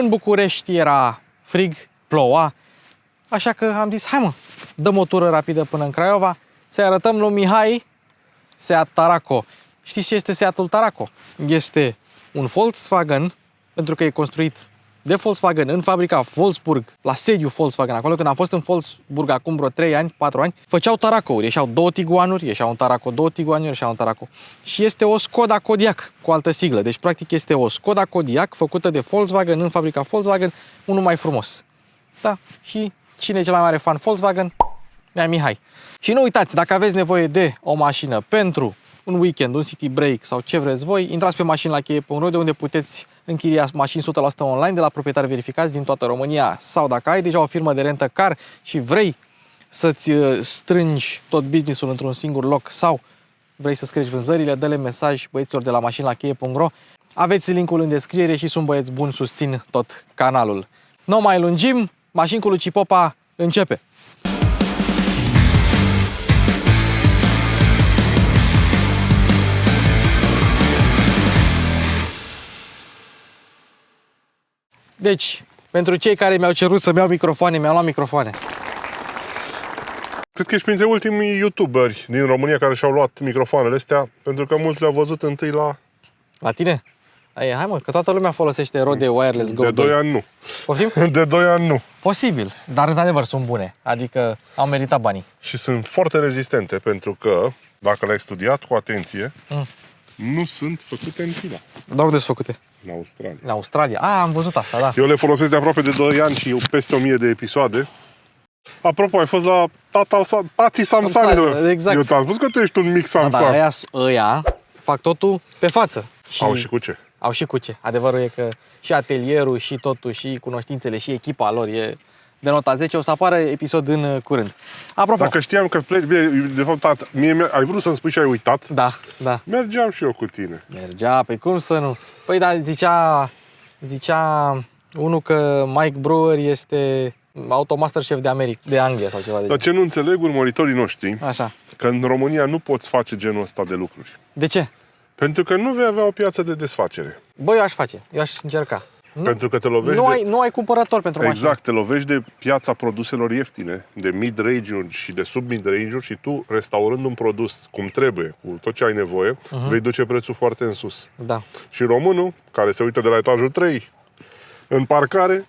În București era frig, ploua, așa că am zis, hai mă, dăm o tură rapidă până în Craiova, să arătăm lui Mihai Seat Tarraco. Știți ce este Seatul Tarraco? Este un Volkswagen, pentru că e construit de Volkswagen în fabrica Wolfsburg, la sediu Volkswagen. Acolo când am fost în Wolfsburg acum vreo 3 ani, 4 ani, făceau Tarraco-uri. Ieșeau 2 Tiguanuri, ieșeau un Tarraco, 2 Tiguanuri, ieșeau un Tarraco. Și este o Skoda Kodiaq cu altă siglă. Deci practic este o Skoda Kodiaq făcută de Volkswagen în fabrica Volkswagen, unul mai frumos. Da, și cine e cel mai mare fan Volkswagen? Nea Mihai. Și nu uitați, dacă aveți nevoie de o mașină pentru un weekend, un city break sau ce vreți voi, intrați pe mașinlacheie.ro, de unde puteți închiria mașini 100% online de la proprietari verificați din toată România. Sau dacă ai deja o firmă de rentă car și vrei să-ți strângi tot business-ul într-un singur loc sau vrei să crești vânzările, dă-le mesaj băieților de la mașinlacheie.ro. Aveți linkul în descriere și sunt băieți buni, susțin tot canalul. Nu mai lungim, Mașini cu Luci Popa începe! Deci, pentru cei care mi-au cerut să-mi iau microfoane, mi-au luat microfoane. Cred că ești printre ultimii youtuberi din România care și-au luat microfoanele astea, pentru că mulți le-au văzut întâi la... La tine? Hai mă, că toată lumea folosește Rode Wireless Go 2. De 2 ani nu. Poftim? De 2 ani nu. Posibil, dar într-adevăr sunt bune. Adică au meritat banii. Și sunt foarte rezistente, pentru că, dacă le-ai studiat cu atenție, nu sunt făcute în China. Dar unde sunt făcute? În Australia. În Australia. Am văzut asta, da. Eu le folosesc de aproape de 2 ani și eu peste 1000 de episoade. Apropo, ai fost la tații Samsung. Exact. Eu ți-am spus că tu ești un mic Samsung. Da, ăia fac totul pe față. Au și cu ce? Au și cu ce. Adevărul e că și atelierul, și totul, și cunoștințele, și echipa lor e de nota 10. O să apară episod în curând. Apropo. Dacă știam că pleci, bine, de fapt, tata, ai vrut să-mi spui și ai uitat? Da. Mergeam și eu cu tine. Mergea, păi cum să nu? Păi da, zicea unul că Mike Brewer este automaster chef de Anglia sau ceva de Dar ce nu înțeleg urmăritorii noștri, așa, că în România nu poți face genul ăsta de lucruri. De ce? Pentru că nu vei avea o piață de desfacere. Băi, eu aș face, eu aș încerca. Pentru că te lovești nu ai cumpărător pentru mașină. Exact, te lovești de piața produselor ieftine, de mid-range-uri și de sub-mid-range-uri și tu, restaurând un produs cum trebuie, cu tot ce ai nevoie, vei duce prețul foarte în sus. Da. Și românul, care se uită de la etajul 3 în parcare,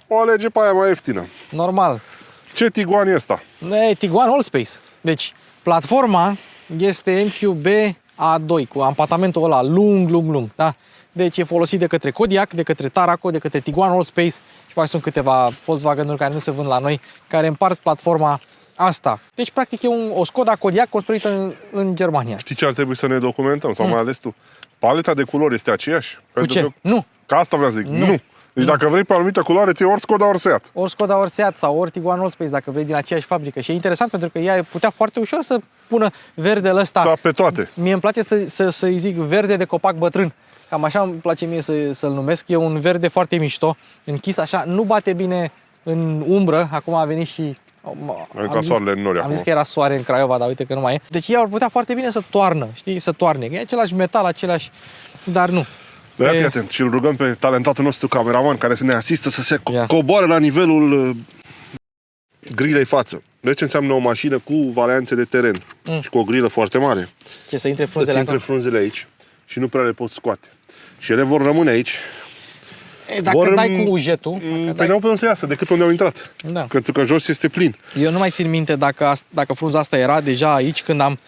o alege pe aia mai ieftină. Normal. Ce Tiguan e ăsta? E Tiguan Allspace. Deci, platforma este MQB A2 cu ampatamentul ăla lung, da? Deci e folosit de către Kodiaq, de către Tarraco, de către Tiguan Allspace și mai sunt câteva Volkswagen-uri care nu se vând la noi, care împart platforma asta. Deci, practic, e o Skoda Kodiaq construită în Germania. Știi ce ar trebui să ne documentăm? Sau mai ales tu? Paleta de culori este aceeași? Cu ce? Nu. Ca asta vreau să zic. Nu. Deci dacă vrei pe o anumită culoare, ți ori Skoda, ori Seat. Ori Skoda, ori Seat sau ori Tiguan Allspace, dacă vrei, din aceeași fabrică. Și e interesant pentru că ea putea foarte ușor să pună verdele ăsta. Da, pe toate. Mie îmi place să-i zic verde de copac bătrân. Cam așa îmi place mie să-l numesc. E un verde foarte mișto, închis așa, nu bate bine în umbră. Acum a venit și... Am zis că era soare în Craiova, dar uite că nu mai e. Deci ea ar putea foarte bine să toarnă, știi? Să toarne. E același metal, dar nu. Da, fii atent și îl rugăm pe talentatul nostru cameraman care să ne asistă să se coboare la nivelul grilei față. Deci ce înseamnă o mașină cu varianțe de teren și cu o grilă foarte mare. Ce, să intre frunzele acolo? Frunzele aici și nu prea le poți scoate. Și ele vor rămâne aici. Dacă dai cu ujetul... Păi n-au până să iasă decât unde au intrat. Da. Pentru că jos este plin. Eu nu mai țin minte dacă frunza asta era deja aici când am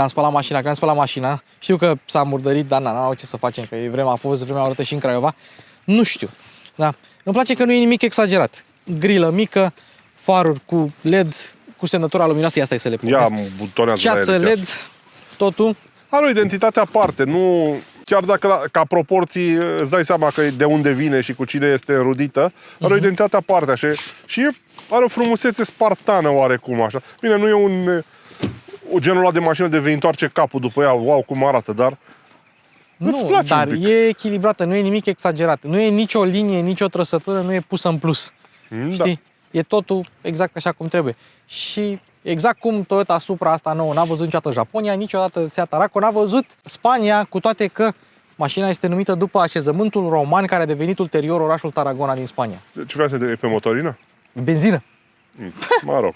spălat mașina. Când am spălat mașina, știu că s-a murdărit, dar n-au ce să facem, că a fost vremea urâtă și în Craiova. Nu știu. Da. Îmi place că nu e nimic exagerat. Grilă mică, faruri cu LED, cu semnătura luminoasă, asta e să le puneți. Ia butonează ceață LED, totul. Are o identitate aparte, nu... Chiar dacă ca proporții îți dai seama că de unde vine și cu cine este înrudită, are o identitate aparte așa. Și are o frumusețe spartană oarecum așa. Bine, nu e genul ăla de mașină de vei întoarce capul după ea, wow, cum arată, dar nu, dar e echilibrată, nu e nimic exagerat. Nu e nicio linie, nicio trăsătură, nu e pusă în plus. Știi? E totul exact așa cum trebuie. Și exact cum Toyota Supra asta nouă n-a văzut niciodată Japonia, niciodată Seat Tarraco n-a văzut Spania, cu toate că Mașina este numită după așezământul roman care a devenit ulterior orașul Tarragona din Spania. Ce vrea să e pe motorină? Benzină. Mă rog.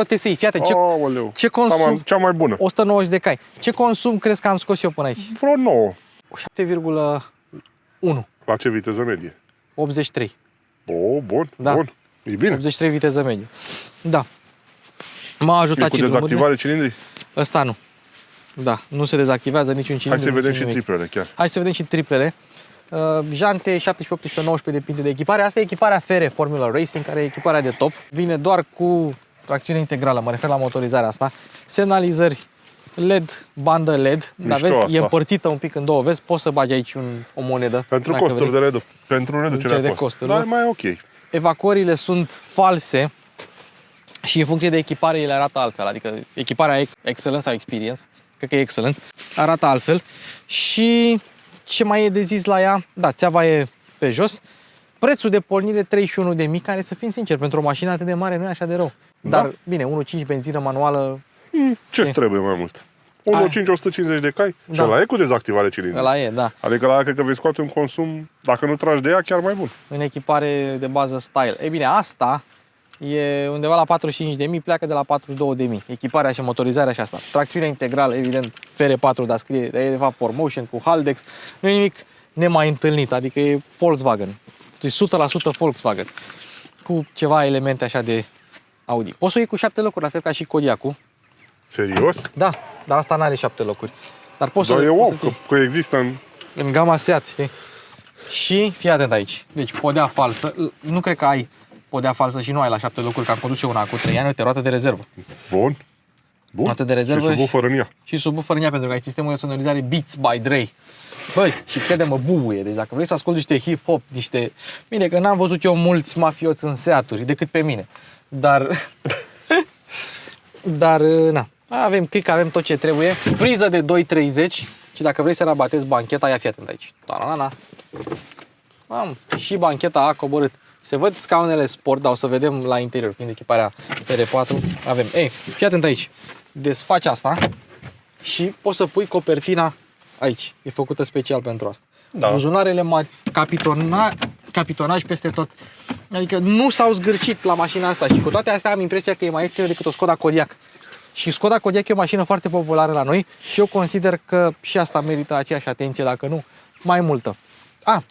2.0 TSI, fii atent, Aoleu. ce consum? Cea mai bună. 190 de cai. Ce consum crezi că am scos eu până aici? Vreo 9. 7,1. La ce viteză medie? 83. Bun, Da. bun. E bine. 83 viteză medie. Da. M-a ajutat E cu și drumurile. dezactivare cilindrii? Ăsta nu. Da, nu se dezactivează niciun Hai cilindru. să vedem niciun și nimic. triplele chiar. Hai să vedem și triplele. Jante 17, 18, 19 depinde de echipare. Asta e echiparea FR Formula Racing, care e echiparea de top. Vine doar cu tracțiune integrală, mă refer la motorizarea asta. Semnalizări LED, bandă LED, dar vezi, asta. e împărțită un pic în două, vezi, poți să bagi aici o monedă. Pentru dacă costuri vrei. pentru reducerea de costurilor. costuri, Da, e mai ok. Evacuările sunt false și în funcție de echipare ele arată altfel, adică echiparea Excellence sau Experience, cred că e Excellence, arată altfel. Și ce mai e de zis la ea? Da, țeava e pe jos. Prețul de pornire 31.000, care, să fim sinceri, pentru o mașină atât de mare nu e așa de rău. Da. Dar, bine, 1.5 benzină manuală, Ce-ți trebuie mai mult? 1.5, 150 de cai? Da. Și ăla e cu dezactivare cilindrii. ăla e, da. Adică la cred că vei scoate un consum, dacă nu tragi de ea, chiar mai bun. În echipare de bază style. Ei bine, asta e undeva la 45.000, pleacă de la 42.000. Echiparea și motorizarea și asta. Tracțiunea integrală, evident, FR4, dar scrie, e de fapt 4Motion cu Haldex. Nu e nimic nemai întâlnit, adică e Volkswagen. E 100% Volkswagen. Cu ceva elemente așa de Audi. Poți să o iei cu 7 locuri, la fel ca și Kodiaq-ul. Serios? Da, dar asta n-are 7 locuri. Dar poți Dar să e poți wow, să-ți iei. că există În gama Seat, știi? Și fii atent aici. Deci podea falsă. Nu cred că ai podea falsă și nu ai la 7 locuri, că am condus eu una cu 3 ani. Uite, roată de rezervă. Bun. Bun. Roată de rezervă Și subwoofer în ea. și subwoofer în ea, pentru că ai sistemul de sonorizare Beats by Dre. Băi, și crede-mă, bubuie. Deci dacă vrei să asculti niște hip-hop, niște... Bine, că n-am văzut eu mulți mafioți în Seaturi decât pe mine. Dar... na. Cred că avem tot ce trebuie. Priză de 2.30 și dacă vrei să rabatezi bancheta, ia fii atent aici. Ta-na-na-na. Am și bancheta a coborât. Se văd scaunele sport, dar o să vedem la interior, fiind echiparea PR4. Avem. Fii atent aici. Desfaci asta și poți să pui copertina aici. E făcută special pentru asta. Da. Buzunarele mari, capitonaj peste tot. Adică nu s-au zgârcit la mașina asta și cu toate astea am impresia că e mai ieftină decât o Skoda Kodiaq. Și Skoda Kodiaq e o mașină foarte populară la noi și eu consider că și asta merită aceeași atenție, dacă nu mai multă.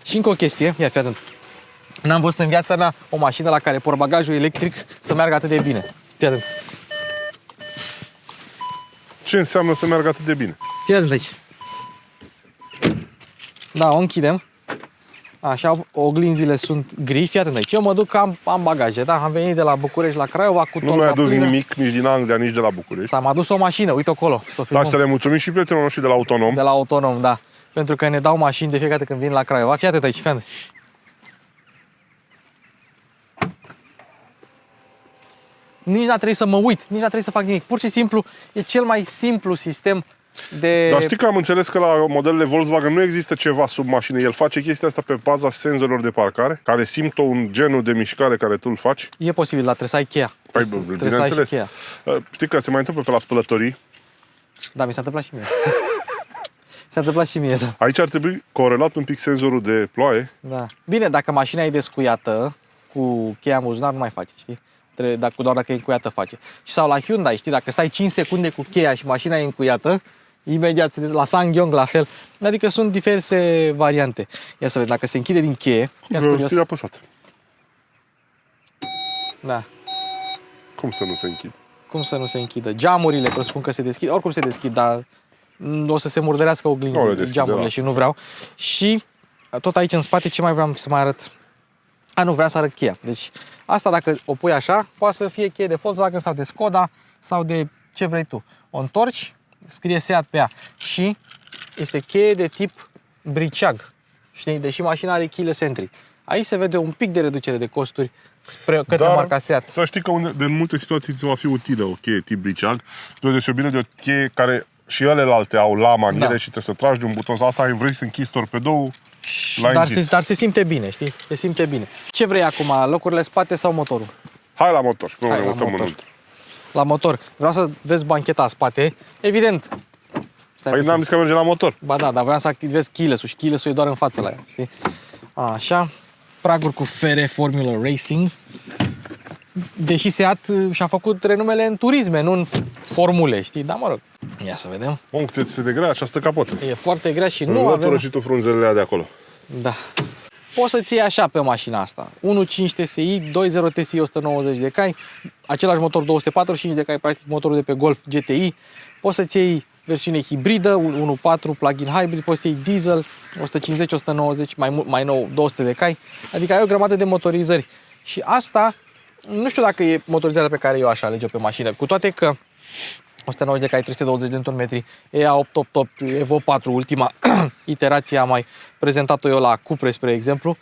Și încă o chestie, ia fii atent. N-am văzut în viața mea o mașină la care portbagajul electric să meargă atât de bine. Fii atent. Ce înseamnă să meargă atât de bine? Fii atent aici. Da, o închidem. Așa, oglinzile sunt gri. Fii atent aici. Eu mă duc, am bagaje, da? Am venit de la București la Craiova cu Nu tolba mi-a adus plină. nimic, nici din Anglia, nici de la București. S-am adus o mașină, uite acolo. Dar să le mulțumim și prietenilor noștri de la Autonom. De la Autonom, da. Pentru că ne dau mașini de fiecare dată când vin la Craiova. Fii atent aici, fii atent. Nici n-a trebuit să mă uit, nici n-a trebuit să fac nimic. Pur și simplu, e cel mai simplu sistem de... Dar știi că am înțeles că la modelele Volkswagen nu există ceva sub mașină. El face chestia asta pe baza senzorilor de parcare, care simt un genul de mișcare care tu îl faci. E posibil, dar trebuie să ai cheia. Păi, Trebuie să ai și bineînțeles. cheia. Știi că se mai întâmplă pe la spălătorii. Da, mi s-a întâmplat și mie. S-a întâmplat și mie, da. Aici ar trebui corelat un pic senzorul de ploaie. Da. Bine, dacă mașina e descuiată, cu cheia în buzunar nu mai face, știi? Doar dacă e încuiată face. Și sau la Hyundai, știi, dacă stai 5 secunde cu cheia și mașina e încuiată, imediat, la SsangYong la fel. Adică sunt diverse variante. Ia să vedem, dacă se închide din cheie, ia curios. Stii apăsat. Da. Cum să nu se închid? Cum să nu se închidă? Geamurile, presupun că se deschid, oricum se deschid, dar o să se murdărească Nu le oglinzile, deschide, geamurile da. și nu vreau. Și tot aici în spate, ce mai vreau să mai arăt? Nu, vreau să arăt cheia. Deci asta dacă o pui așa, poate să fie cheie de Volkswagen sau de Skoda sau de ce vrei tu. O întorci, scrie Seat pe ea și este cheie de tip briceag. Știi? Deși mașina are keyless entry. Aici se vede un pic de reducere de costuri către marca Seat. Să știi că de în multe situații ți va fi utilă o cheie tip briceag, de o deosebire de o cheie care și elelalte au la maniere și trebuie să tragi de un buton. Asta vrei să închizi torpedoul, Dar se simte bine, știi? Se simte bine. Ce vrei acum? Locurile spate sau motorul? Hai la motor și până Hai ne la mutăm motor. înăuntru. La motor. Vreau să vezi bancheta spate. Evident, stai Păi puțin. n-am zis că merge la motor. Ba da, dar voiam să activez keyless-ul și keyless-ul e doar în față la ea, știi? Așa, praguri cu FR Formula Racing. Deși Seat și-a făcut renumele în turisme, nu în formule, știi? Dar mă rog, ia să vedem. Cât este de grea această capotă. E foarte grea și nu Înlătură avem... și tu frunzele de acolo. Da. Poți să-ți iei așa pe mașina asta. 1.5 TSI, 2.0 TSI 190 de cai, același motor 245 de cai, practic motorul de pe Golf GTI. Poți să-ți iei versiune hibridă, 1.4 plug-in hybrid, poți să iei diesel, 150, 190, mai nou 200 de cai. Adică ai o grămadă de motorizări. Și asta, nu știu dacă e motorizarea pe care eu aș alege-o pe mașină, cu toate că 190 de cai, 320 de Nm, EA888, Evo 4, ultima iterație am mai prezentat-o eu la Cupre, spre exemplu.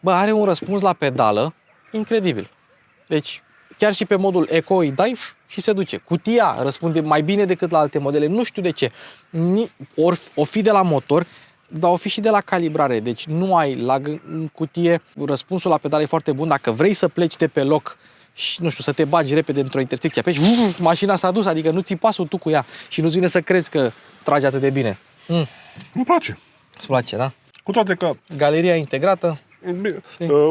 Bă, are un răspuns la pedală incredibil. Deci, chiar și pe modul Eco îi dai și se duce. Cutia răspunde mai bine decât la alte modele, nu știu de ce. O fi de la motor, dar o fi și de la calibrare. Deci nu ai în cutie, răspunsul la pedală e foarte bun. Dacă vrei să pleci de pe loc și, nu știu, să te bagi repede într-o intersecție, apeși, mașina s-a dus, adică nu ți pasul tu cu ea și nu-ți vine să crezi că trage atât de bine. Îmi place. Îți place, da? Cu toate că, Galeria integrată.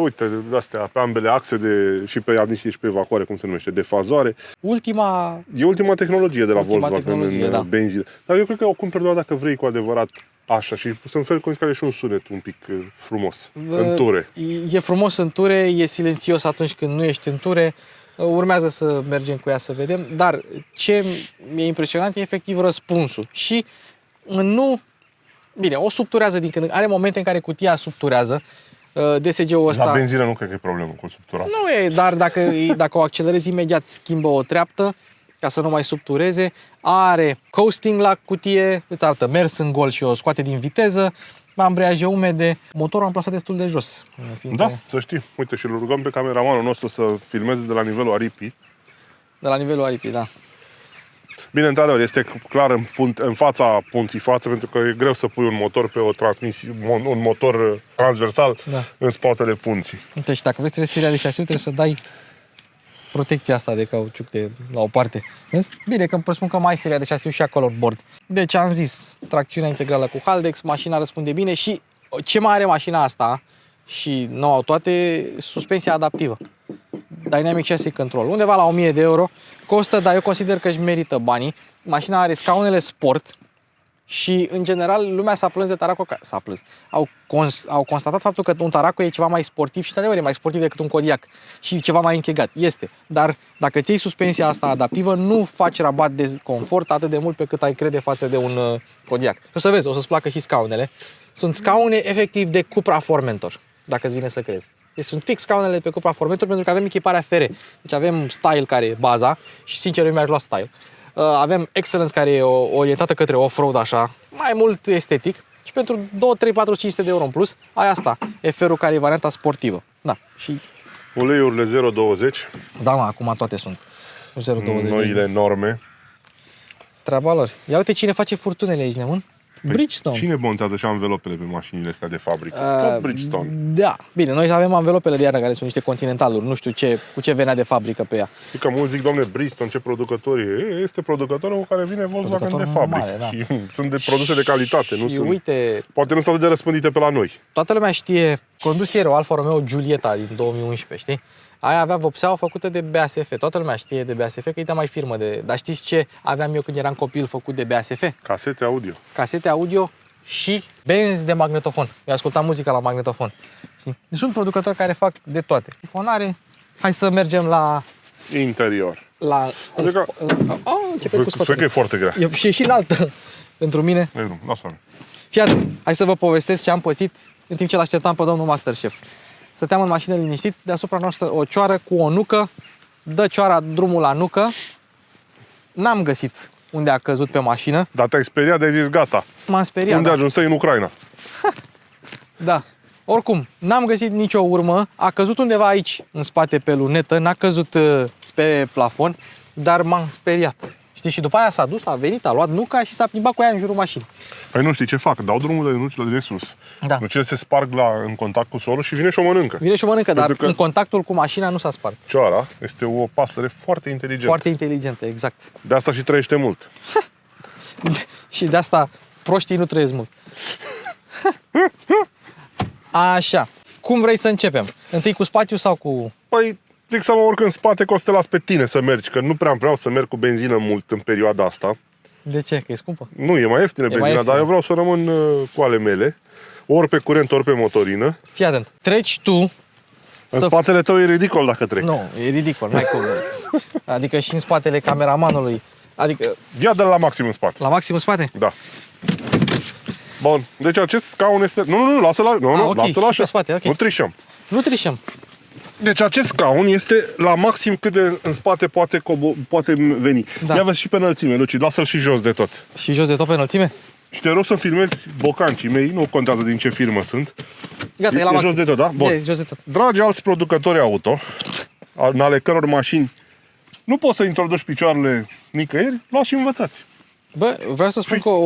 uite, de-astea, pe ambele axe, și pe admisie și pe evacuare, cum se numește, de fazoare. E ultima tehnologie de la Volkswagen în benzină. Dar eu cred că o cumperi doar dacă vrei cu adevărat așa și să-mi fel cum are și un sunet un pic frumos, în ture. E frumos în ture, e silențios atunci când nu ești în ture. Urmează să mergem cu ea să vedem, dar ce mi-e impresionant e efectiv răspunsul. Și nu... Bine, o subturează din când. Are momente în care cutia subturează. DSG-ul ăsta... La benzină nu cred că e problemă cu subtura. Nu e, dar dacă o accelerezi imediat, schimbă o treaptă ca să nu mai subtureze. Are coasting la cutie, îți arată mers în gol și o scoate din viteză. Ambreiaje umede, motorul amplasat destul de jos. Da, să știi. Uite, și îl rugăm pe cameramanul nostru să filmeze de la nivelul aripii. De la nivelul aripii, da. Bine, într-adevăr, este clar în fața punții față, pentru că e greu să pui un motor pe o transmisie, un motor transversal în spatele punții. Uite, și dacă vrei să vezi seria de șasiu, trebuie să dai protecția asta de cauciuc la o parte. Vezi? Bine, că îmi presupun că mai ai seria de șasiu și acolo în bord. Deci am zis, tracțiunea integrală cu Haldex, mașina răspunde bine și ce mai are mașina asta și nu au toate, suspensia adaptivă. Dynamic Chassis Control, undeva la 1000 de euro, costă, dar eu consider că își merită banii. Mașina are scaunele sport și, în general, lumea s-a plâns de Taraco, au constatat faptul că un Taraco e ceva mai sportiv și, într-adevăr, e mai sportiv decât un Kodiaq și ceva mai închegat. Este, dar dacă ți iei suspensia asta adaptivă, nu faci rabat de confort atât de mult pe cât ai crede față de un Kodiaq. O să vezi, o să-ți placă și scaunele. Sunt scaune, efectiv, de Cupra Formentor, dacă îți vine să crezi. Deci sunt fix scaunele pe Cupra Formentor pentru că avem echiparea FR. Deci avem Style care e baza și sincer eu mi-aș lua Style. Avem Excellence care e orientată către off-road așa, mai mult estetic. Și pentru 2, 3, 4, 500 de euro în plus ai asta, FR-ul care e varianta sportivă. Da, și... Uleiurile 0,20. Da, mă, acum toate sunt 0,20. Noile norme. Treaba lor. Ia uite cine face furtunele aici, nemun. Bridgestone. Cine montează și anvelopele pe mașinile astea de fabrică? Tot Bridgestone. Da, bine, noi avem anvelopele de iarnă care sunt niște Continentaluri, nu știu cu ce venea de fabrică pe ea. Și că mulți zic, doamne, Bridgestone, ce producător e? Este producătorul cu care vine Volkswagen de fabrică. Mare, da. Și sunt de produse de calitate, nu sunt. Uite, poate nu sunt atât de răspândite pe la noi. Toată lumea știe, condus ieri o Alfa Romeo Giulietta din 2011, știi? Aia avea vopseaua făcută de BASF. Toată lumea știe de BASF, că e de mai firmă de... Dar știți ce aveam eu când eram copil făcut de BASF? Casete audio. Casete audio și benzi de magnetofon. Eu ascultam muzica la magnetofon. Știi? Sunt producători care fac de toate. Fonare. Hai să mergem la... Interior. Adică... începe cu Cred că e foarte grea. Și înaltă pentru mine. Fii atent. Hai să vă povestesc ce am pățit în timp ce l-așteptam pe domnul Masterchef. Stăteam în mașină liniștit, deasupra noastră o cioară cu o nucă, dă cioara drumul la nucă, n-am găsit unde a căzut pe mașină. Dar te-ai speriat, de zis gata. M-am speriat. Unde ajunsei în Ucraina? Da. Oricum, n-am găsit nicio urmă, a căzut undeva aici, în spate pe lunetă, n-a căzut pe plafon, dar m-am speriat. Știi, și după aia s-a dus, a venit, a luat nuca și s-a plimbat cu ea în jurul mașinii. Păi nu știi ce fac, dau drumul de nucile de sus. Da. Nucile se sparg în contact cu solul și vine și o mănâncă. Vine și o mănâncă, dar în contactul cu mașina nu s-a spart. Cioara este o pasăre foarte inteligentă. Foarte inteligentă, exact. De asta și trăiește mult. Și de asta proștii nu trăiesc mult. Așa. Cum vrei să începem? Întâi cu spațiu sau cu... Păi, zic să mă urc în spate că o să te las pe tine să mergi, că nu prea vreau să merg cu benzină mult în perioada asta. De ce? Că e scumpă? Nu, e mai ieftină benzina, ieftină. dar eu vreau să rămân cu ale mele, ori pe curent, ori pe motorină. Fii atent. Treci tu În spatele tău e ridicol dacă trec. Nu, e ridicol, n-ai cum. Adică și în spatele cameramanului. Adică Ia de la maxim în spate. la maxim în spate? Da. Bun, deci acest scaun este... Nu, lasă-l ok, lasă-l așa. pe spate, ok. Nu trișăm. Nu trișăm. Deci acest scaun este la maxim cât de în spate poate veni. Da. Ia vezi și pe înălțime, Luci, lasă-l și jos de tot. Și jos de tot pe înălțime? Și te rog să filmezi bocancii mei, nu contează din ce firmă sunt. Gata, e la E maxim. jos de tot, da? Bun. E jos de tot. Dragi alți producători auto, în ale căror mașini nu poți să introduci picioarele nicăieri, luați și învățați. Bă, vreau să spun că o...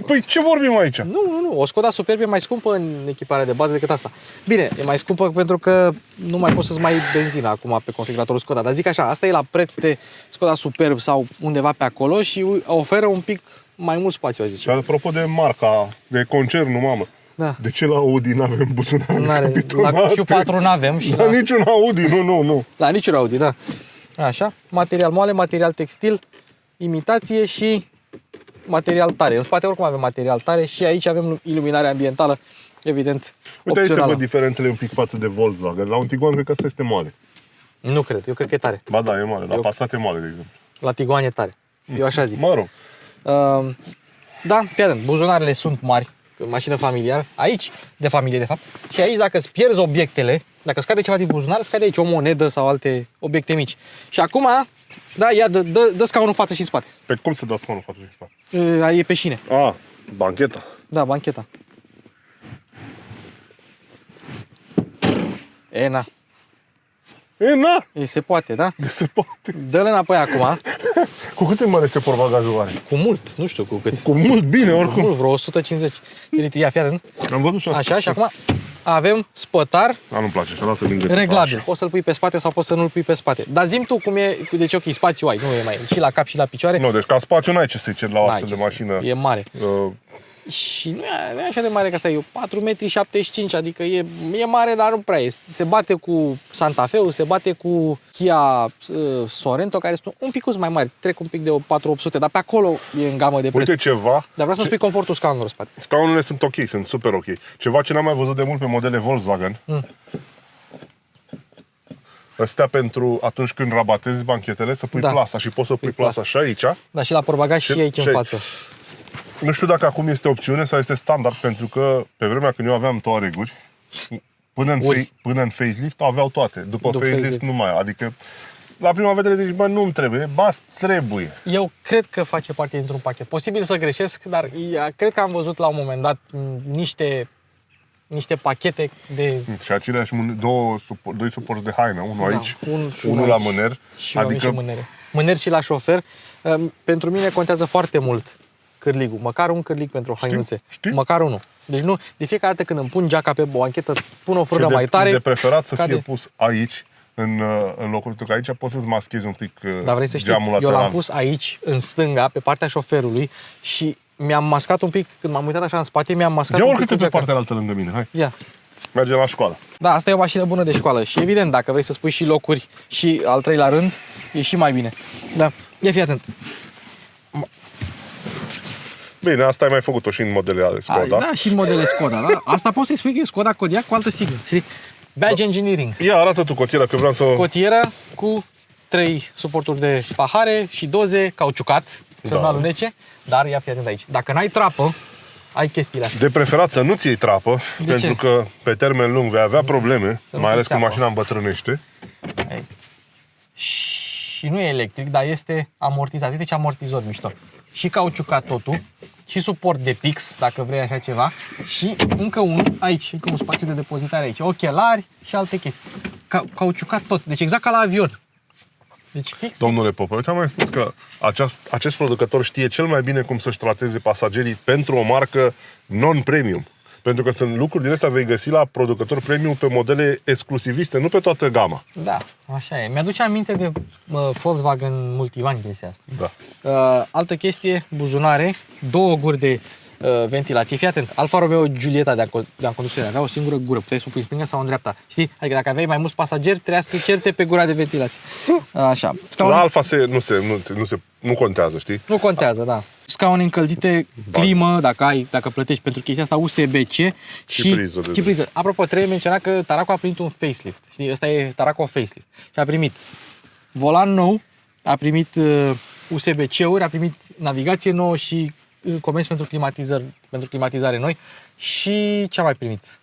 Păi ce vorbim aici? Nu, o Skoda Superb e mai scumpă în echiparea de bază decât asta. Bine, e mai scumpă pentru că nu mai poți să-ți mai iei benzina acum pe configuratorul Skoda. Dar zic așa, asta e la preț de Skoda Superb sau undeva pe acolo și oferă un pic mai mult spațiu, aș Și zice. apropo de marca, de concernul, mamă, Da. de ce la Audi n-avem buzunare La capitonate? Q4 n-avem și La niciun Audi, nu. la niciun Audi, da. Așa, material moale, material textil, imitație și material tare. În spate oricum avem material tare și aici avem iluminare ambientală, evident, Uite, aici se opțională. văd diferențele un pic față de Volkswagen. La un Tiguan cred că asta este moale. Nu cred, eu cred că e tare. Ba da, e moale. La Eu- Passat e moale, de exemplu. La Tiguan e tare. Eu așa zic. Mă rog. Da, fii atent, buzunarele sunt mari, mașină familiară, aici, de familie de fapt, și aici dacă îți pierzi obiectele, dacă scade ceva din buzunar, scade aici o monedă sau alte obiecte mici. Și acum, da, ia, dă scaunul în față și în spate. Pe cum se dă scaunul față și în spate? Aia e pe șine. A, bancheta. Da, bancheta. Na, Na, se poate, da? se poate. Dă-le înapoi acum, Cu cât îmi este portbagajul are? cu mult, nu știu cu cât. Cu mult bine, Cu oricum. mult, vreo 150 de litri. Ia, fii atent. Am văzut și asta. Așa, și acum avem spătar A, nu-mi place, așa, lasă bine de reglabil. așa. Poți să-l pui pe spate sau poți să nu-l pui pe spate. Dar zi-mi tu cum e, deci ok, spațiu ai, nu e mai, și la cap și la picioare. Nu, deci ca spațiu n-ai ce să-i ceri la o N-ai astfel ce de să- mașină. E mare. Uh, Și nu e așa de mare că asta e 4,75 m, adică e mare, dar nu prea e. Se bate cu Santa Fe-ul, se bate cu Kia Sorento, care sunt un pic mai mari, trec un pic de 4800, dar pe acolo e în gamă de preț. Uite ceva, Dar vreau să spui confortul scaunului în spate. scaunele sunt ok, sunt super ok. Ceva ce n-am mai văzut de mult pe modele Volkswagen. Astea pentru atunci când rabatezi banchetele, să pui Da. plasa și poți să pui plasa și aici. Da, și la portbagaj și aici în și- față. Nu știu dacă acum este opțiune sau este standard, pentru că pe vremea când eu aveam Touareg-uri, până în facelift aveau toate. După facelift facelift. nu mai. Adică la prima vedere zici, bă, nu-mi trebuie, ba, trebuie. Eu cred că face parte dintr-un pachet. Posibil să greșesc, dar cred că am văzut la un moment dat niște pachete de... Și aceleași doi suporți de haină, unul aici, și unul unul la aici. mâner. Și adică mânere. Mâneri și la șofer. Pentru mine contează foarte mult cârligul. Măcar un cârlig pentru hainuțe. știi? Măcar unul. Deci nu, de fiecare dată când îmi pun geaca pe banchetă, pun o frână mai tare. De preferat să cade. fie pus aici, în locul, pentru că aici poți să-ți maschezi un pic Dar vrei să știi, geamul eu lateral. l-am pus aici, în stânga, pe partea șoferului și mi-am mascat un pic, când m-am uitat așa în spate, mi-am mascat Ia un pic urcă-te cu pe geaca. partea altă lângă mine, hai. Ia. Mergem la școală. Da, asta e o mașină bună de școală și evident, dacă vrei să spui și locuri și al treilea rând, e și mai bine. Da, ia fii atent. Bine, asta ai mai făcut-o și în modele ale Skoda. Da, și în modele Skoda, da? Asta poți să-i spui că e Skoda Kodiaq cu altă siglă. Știi? Badge Engineering. Ia, arată tu cotiera, că vreau să... Cotieră cu 3 suporturi de pahare și doze, cauciucat, să Da. nu alunece, dar ia fii atent aici. Dacă n-ai trapă, ai chestiile astea. De preferat să nu-ți iei trapă, De pentru ce? că pe termen lung vei avea probleme, Să nu mai ales te când țeapă. mașina îmbătrânește. Ai. Și nu e electric, dar este amortizat. Uite ce amortizor mișto. Și cauciucat totul, și suport de pix, dacă vrei așa ceva, și încă unul aici, încă un spațiu de depozitare aici, ochelari și alte chestii. Cauciucat tot, deci exact ca la avion. Deci fix. Domnule Popă, eu ți-am mai spus că acest producător știe cel mai bine cum să-și trateze pasagerii pentru o marcă non-premium. Pentru că sunt lucruri din astea vei găsi la producători premium pe modele exclusiviste, nu pe toată gama. Da, așa e. Mi-aduce aminte de Volkswagen Multivan chestia asta. Da. Altă chestie, buzunare, 2 guri de ventilație. Fii atent, Alfa Romeo Giulietta de-am condus avea o singură gură, puteai să o pui în stânga sau în dreapta. Știi? Adică dacă aveai mai mulți pasageri, trebuia să certe pe gura de ventilație. Așa. La Alfa nu contează, știi? Nu contează, da. Scaune încălzite, climă, dacă plătești pentru chestia asta, USB-C și priză. Apropo, trebuie menționat că Taraco a primit un facelift. Știi? Ăsta e Taraco facelift. Și a primit volan nou, a primit USB-C-uri, a primit navigație nouă și comenzi pentru climatizare noi. Și ce a mai primit?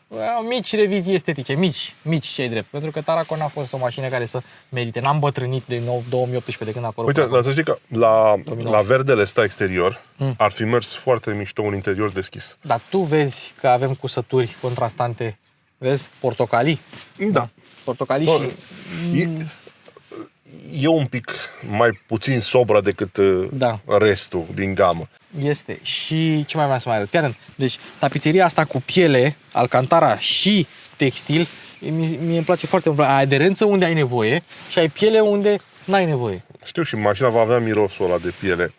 Mici revizii estetice, mici cei drept. Pentru că Taraco n-a fost o mașină care să merite. N-am bătrânit de 2018 de când a apărut. Uite, dar să știi că la verdele ăsta exterior ar fi mers foarte mișto un interior deschis. Dar tu vezi că avem cusături contrastante, vezi? Portocalii. Da. Portocalii și... E un pic mai puțin sobra decât restul din gamă. Este. Și ce mai vreau să mai arăt? Fii atent. Deci, tapiseria asta cu piele, alcantara și textil, mie îmi place foarte mult. Ai aderență unde ai nevoie și ai piele unde n-ai nevoie. Știu, și mașina va avea mirosul ăla de piele.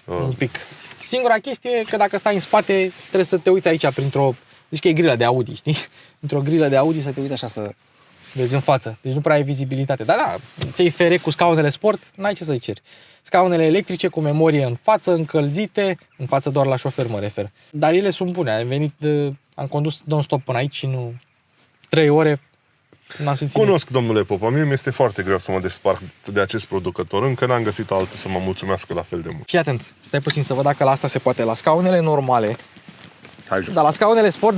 Un pic. Singura chestie e că dacă stai în spate, trebuie să te uiți aici printr-o... Zici că e grila de Audi, știi? Într-o grilă de Audi să te uiți așa să vezi în față. Deci nu prea ai vizibilitate. Dar da, ți-ai fere cu scaunele sport, n-ai ce să-i ceri. Scaunele electrice cu memorie în față, încălzite, în față doar la șofer mă refer. Dar ele sunt bune. Am condus non-stop până aici și nu... 3 ore n-am simțit. Cunosc, domnule Popa, mie mi-este foarte greu să mă desparc de acest producător. Încă n-am găsit altul să mă mulțumească la fel de mult. Fii atent, stai puțin să văd dacă la asta se poate. La scaunele normale, dar la scaunele sport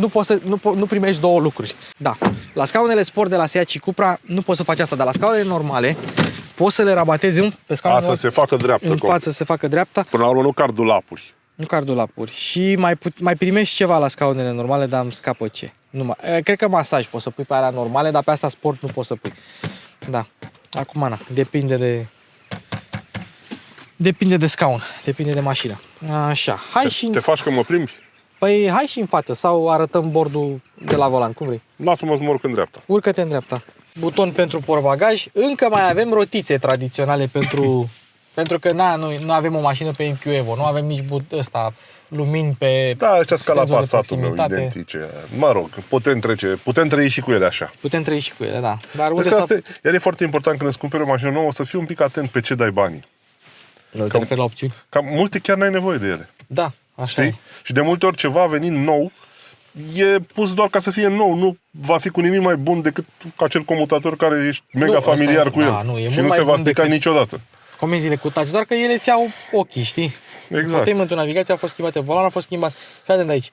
nu primești 2 lucruri. Da, la scaunele sport de la Seat și Cupra nu poți să faci asta, dar la scaunele normale poți să le rabatezi pe scaunele să se facă dreaptă. În față se facă dreapta. Până la urmă nu cardulapuri. Nu cardulapuri. Și mai primești ceva la scaunele normale, dar îmi scapă ce. Cred că masaj poți să pui pe alea normale, dar pe asta sport nu poți să pui. Da. Acum, na, depinde de scaun, depinde de mașină. Așa. Te faci că mă plimbi? Păi hai și în față sau arătăm bordul de la volan, cum vrei. Lasă-mă să mă urc în dreapta. Urcă-te în dreapta. Buton pentru portbagaj. Încă mai avem rotițe tradiționale pentru că nu avem o mașină pe MQ Evo, nu avem nici lumini pe da, ăștia ca la senzor de Passatul meu, proximitate. identice. Mă rog, putem trăi și cu ele așa. Putem trăi și cu ele, da. Dar unde iar e foarte important când îți cumperi o mașină nouă să fii un pic atent pe ce dai banii. Nu te referi la opțiuni? Ca multe chiar n-ai nevoie de ele. Da, așa e. Și de multe ori ceva venind nou e pus doar ca să fie nou, nu va fi cu nimic mai bun decât acel comutator care ești mega familiar cu el. Și nu se va strica niciodată. Comenzile cu touch, doar că ele ți-au ochii, știi? Exact. Infotainmentul, navigația a fost schimbate, volanul a fost schimbat. Fii atent de aici.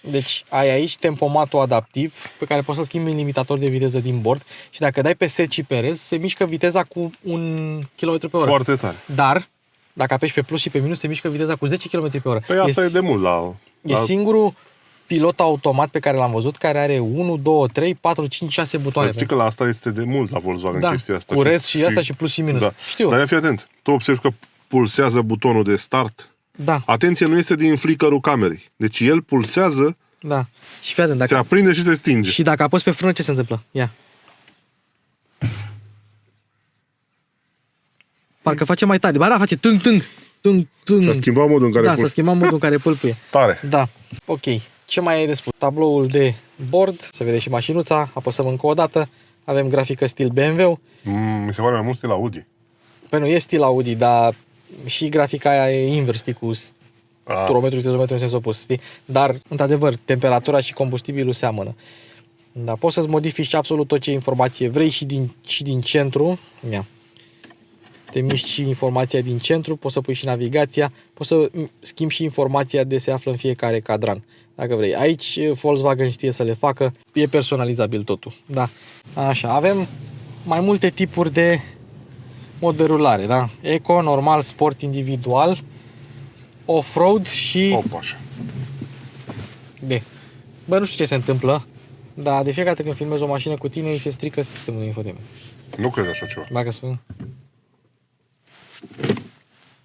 Deci ai aici tempomatul adaptiv pe care poți să schimbi limitator de viteză din bord și dacă dai pe set și pe rez, se mișcă viteza cu 1 km pe oră. Foarte tare. Dar dacă apeși pe plus și pe minus, se mișcă viteza cu 10 km pe oră. Păi asta e de mult E singurul pilot automat pe care l-am văzut, care are 1, 2, 3, 4, 5, 6 butoane. Știi că la asta este de mult la Volkswagen chestia asta. Cu rez și asta și plus și minus. Da. Știu. Dar fii atent, tu observi că pulsează butonul de start. Da. Atenție, nu este din flickerul camerei. Deci el pulsează, da. Și fii atent, se aprinde și se stinge. Și dacă apăs pe frână, ce se întâmplă? Ia. Parcă face mai tare. Ba da, face tâng, tâng, tâng, tâng. S-a schimbat modul în care s-a schimbat modul în care pâlpâie. Tare. Da. Ok. Ce mai e de spus? Tabloul de bord, se vede și mașinuța, apăsăm încă o dată. Avem grafică stil BMW. Mi se pare mai mult stil Audi. Păi nu, e stil Audi, dar și grafica aia e invers, știi, cu turometru și tezometru în sens opus, știi? Dar, într-adevăr, temperatura și combustibilul seamănă. Dar poți să-ți modifici absolut tot ce informație vrei și din centru. Ia. Te miști și informația din centru, poți să pui și navigația, poți să schimbi și informația de se află în fiecare cadran, dacă vrei. Aici Volkswagen știe să le facă, e personalizabil totul. Da. Așa, avem mai multe tipuri de mod de rulare, da? Eco, normal, sport individual, off-road și... Bă, nu știu ce se întâmplă, dar de fiecare dată când filmezi o mașină cu tine, îi se strică sistemul de infotainment. Nu cred așa ceva. Bagă spun.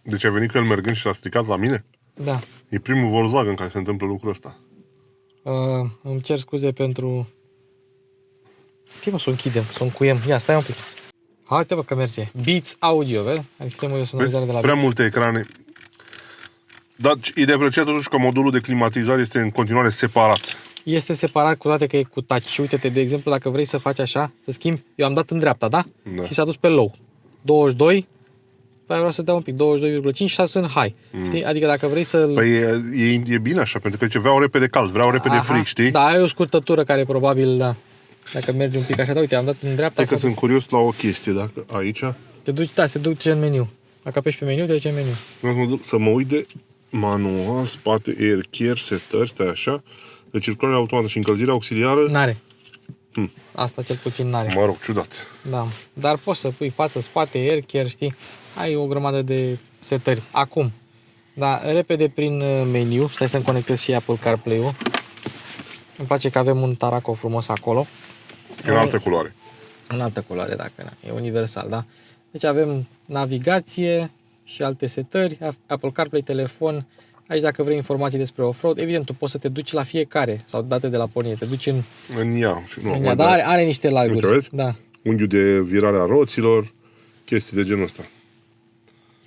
Deci a venit că el mergând și s-a stricat la mine? Da. E primul Volkswagen în care se întâmplă lucrul ăsta. Îmi cer scuze pentru... Știi, mă, să o închidem, să o încuiem. Ia, stai un pic. Haide, bă, că merge. Beats Audio, vezi? Ai sistemul de sonorizare de la Prea Beats. multe ecrane. Dar e de apreciat totuși că modulul de climatizare este în continuare separat. Este separat, cu toate că e cu touch. Și uite-te, de exemplu, dacă vrei să faci așa, să schimbi, eu am dat în dreapta, da? Da. Și s-a dus pe low. 22, păi vreau să dau un pic, 22,5 și s-a dus în high. Știi? Adică dacă vrei să... Păi e bine așa, pentru că vreau repede cald, vreau repede frig, știi? Da, ai o scurtătură care probabil, da, dacă mergi un pic așa, da, uite, am dat în dreapta. Stai că s-a sunt dus. curios la o chestie, dacă aici... Te duci, da, se duce în meniu. Dacă apeși pe meniu, te duce în meniu. Vreau să mă duc să mă uit de manual, spate, air care, setări, stai așa, de circulare automată și încălzire auxiliară. N-are. Asta cel puțin n-are. Mă rog, ciudat. Da. Dar poți să pui față, spate, air care, știi? Ai o grămadă de setări. Acum, da, repede prin meniu, stai să-mi conectez și Apple CarPlay-ul. Îmi place că avem un Taraco frumos acolo. În altă culoare. În altă culoare, dacă na, e universal, da? Deci avem navigație și alte setări, Apple CarPlay, telefon. Aici dacă vrei informații despre off-road, evident, tu poți să te duci la fiecare, sau date de la pornire, te duci În ea. Și nu, în mai ea, dar are niște Uite, live-uri. vezi? Da. Unghiul de virare a roților, chestii de genul ăsta.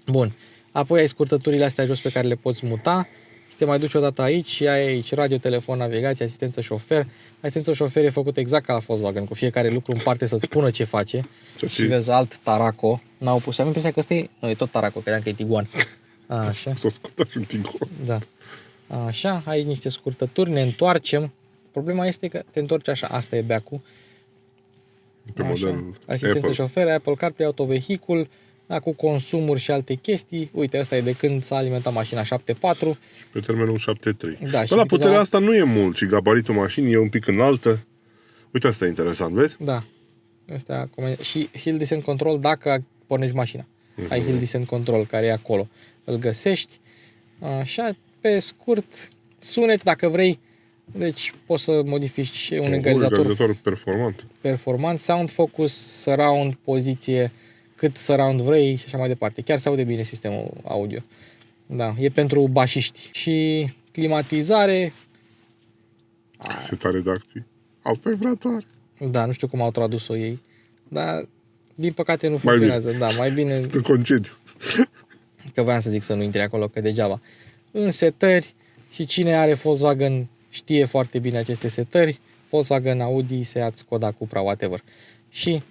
Bun. Apoi ai scurtăturile astea jos pe care le poți muta și te mai duci odată aici și ai aici radio, telefon, navigație, asistență șofer. Asistență șofer e făcut exact ca la Volkswagen, cu fiecare lucru în parte să-ți spună ce face. Și vezi alt Taraco. N-au pus. Am impresia că ăsta e... Nu, e tot Taraco, credeam că e Tiguan. Așa. S-o scot și un Tiguan. Da. Așa, ai niște scurtături, ne întoarcem. Problema este că te întorci așa, asta e back-ul. Pe model Asistență Apple. șofer, Apple CarPlay, autovehicul, da, cu consumuri și alte chestii. Uite, asta e de când s-a alimentat mașina 7.4. Pe termenul 7.3. Da, și Bă, la viteza- puterea asta nu e mult și gabaritul mașinii e un pic înaltă. Uite, asta e interesant, vezi? Da. Asta, și Hill Descent Control dacă pornești mașina. Ai Hill Descent Control care e acolo. Îl găsești. Așa, pe scurt, sunet dacă vrei. Deci poți să modifici un egalizator performant. performant, sound focus, surround, poziție, cât surround vrei și așa mai departe. Chiar se aude bine sistemul audio. Da, e pentru bașiști. Și climatizare, Seta redacții. Asta e prea tare. da, nu știu cum au tradus-o ei, dar din păcate nu Mai bine. funcționează. Da, mai bine, Sunt în concediu. că voiam să zic să nu intri acolo, că degeaba. În setări, și cine are Volkswagen știe foarte bine aceste setări, Volkswagen, Audi, Seat, Skoda, Cupra, whatever. Și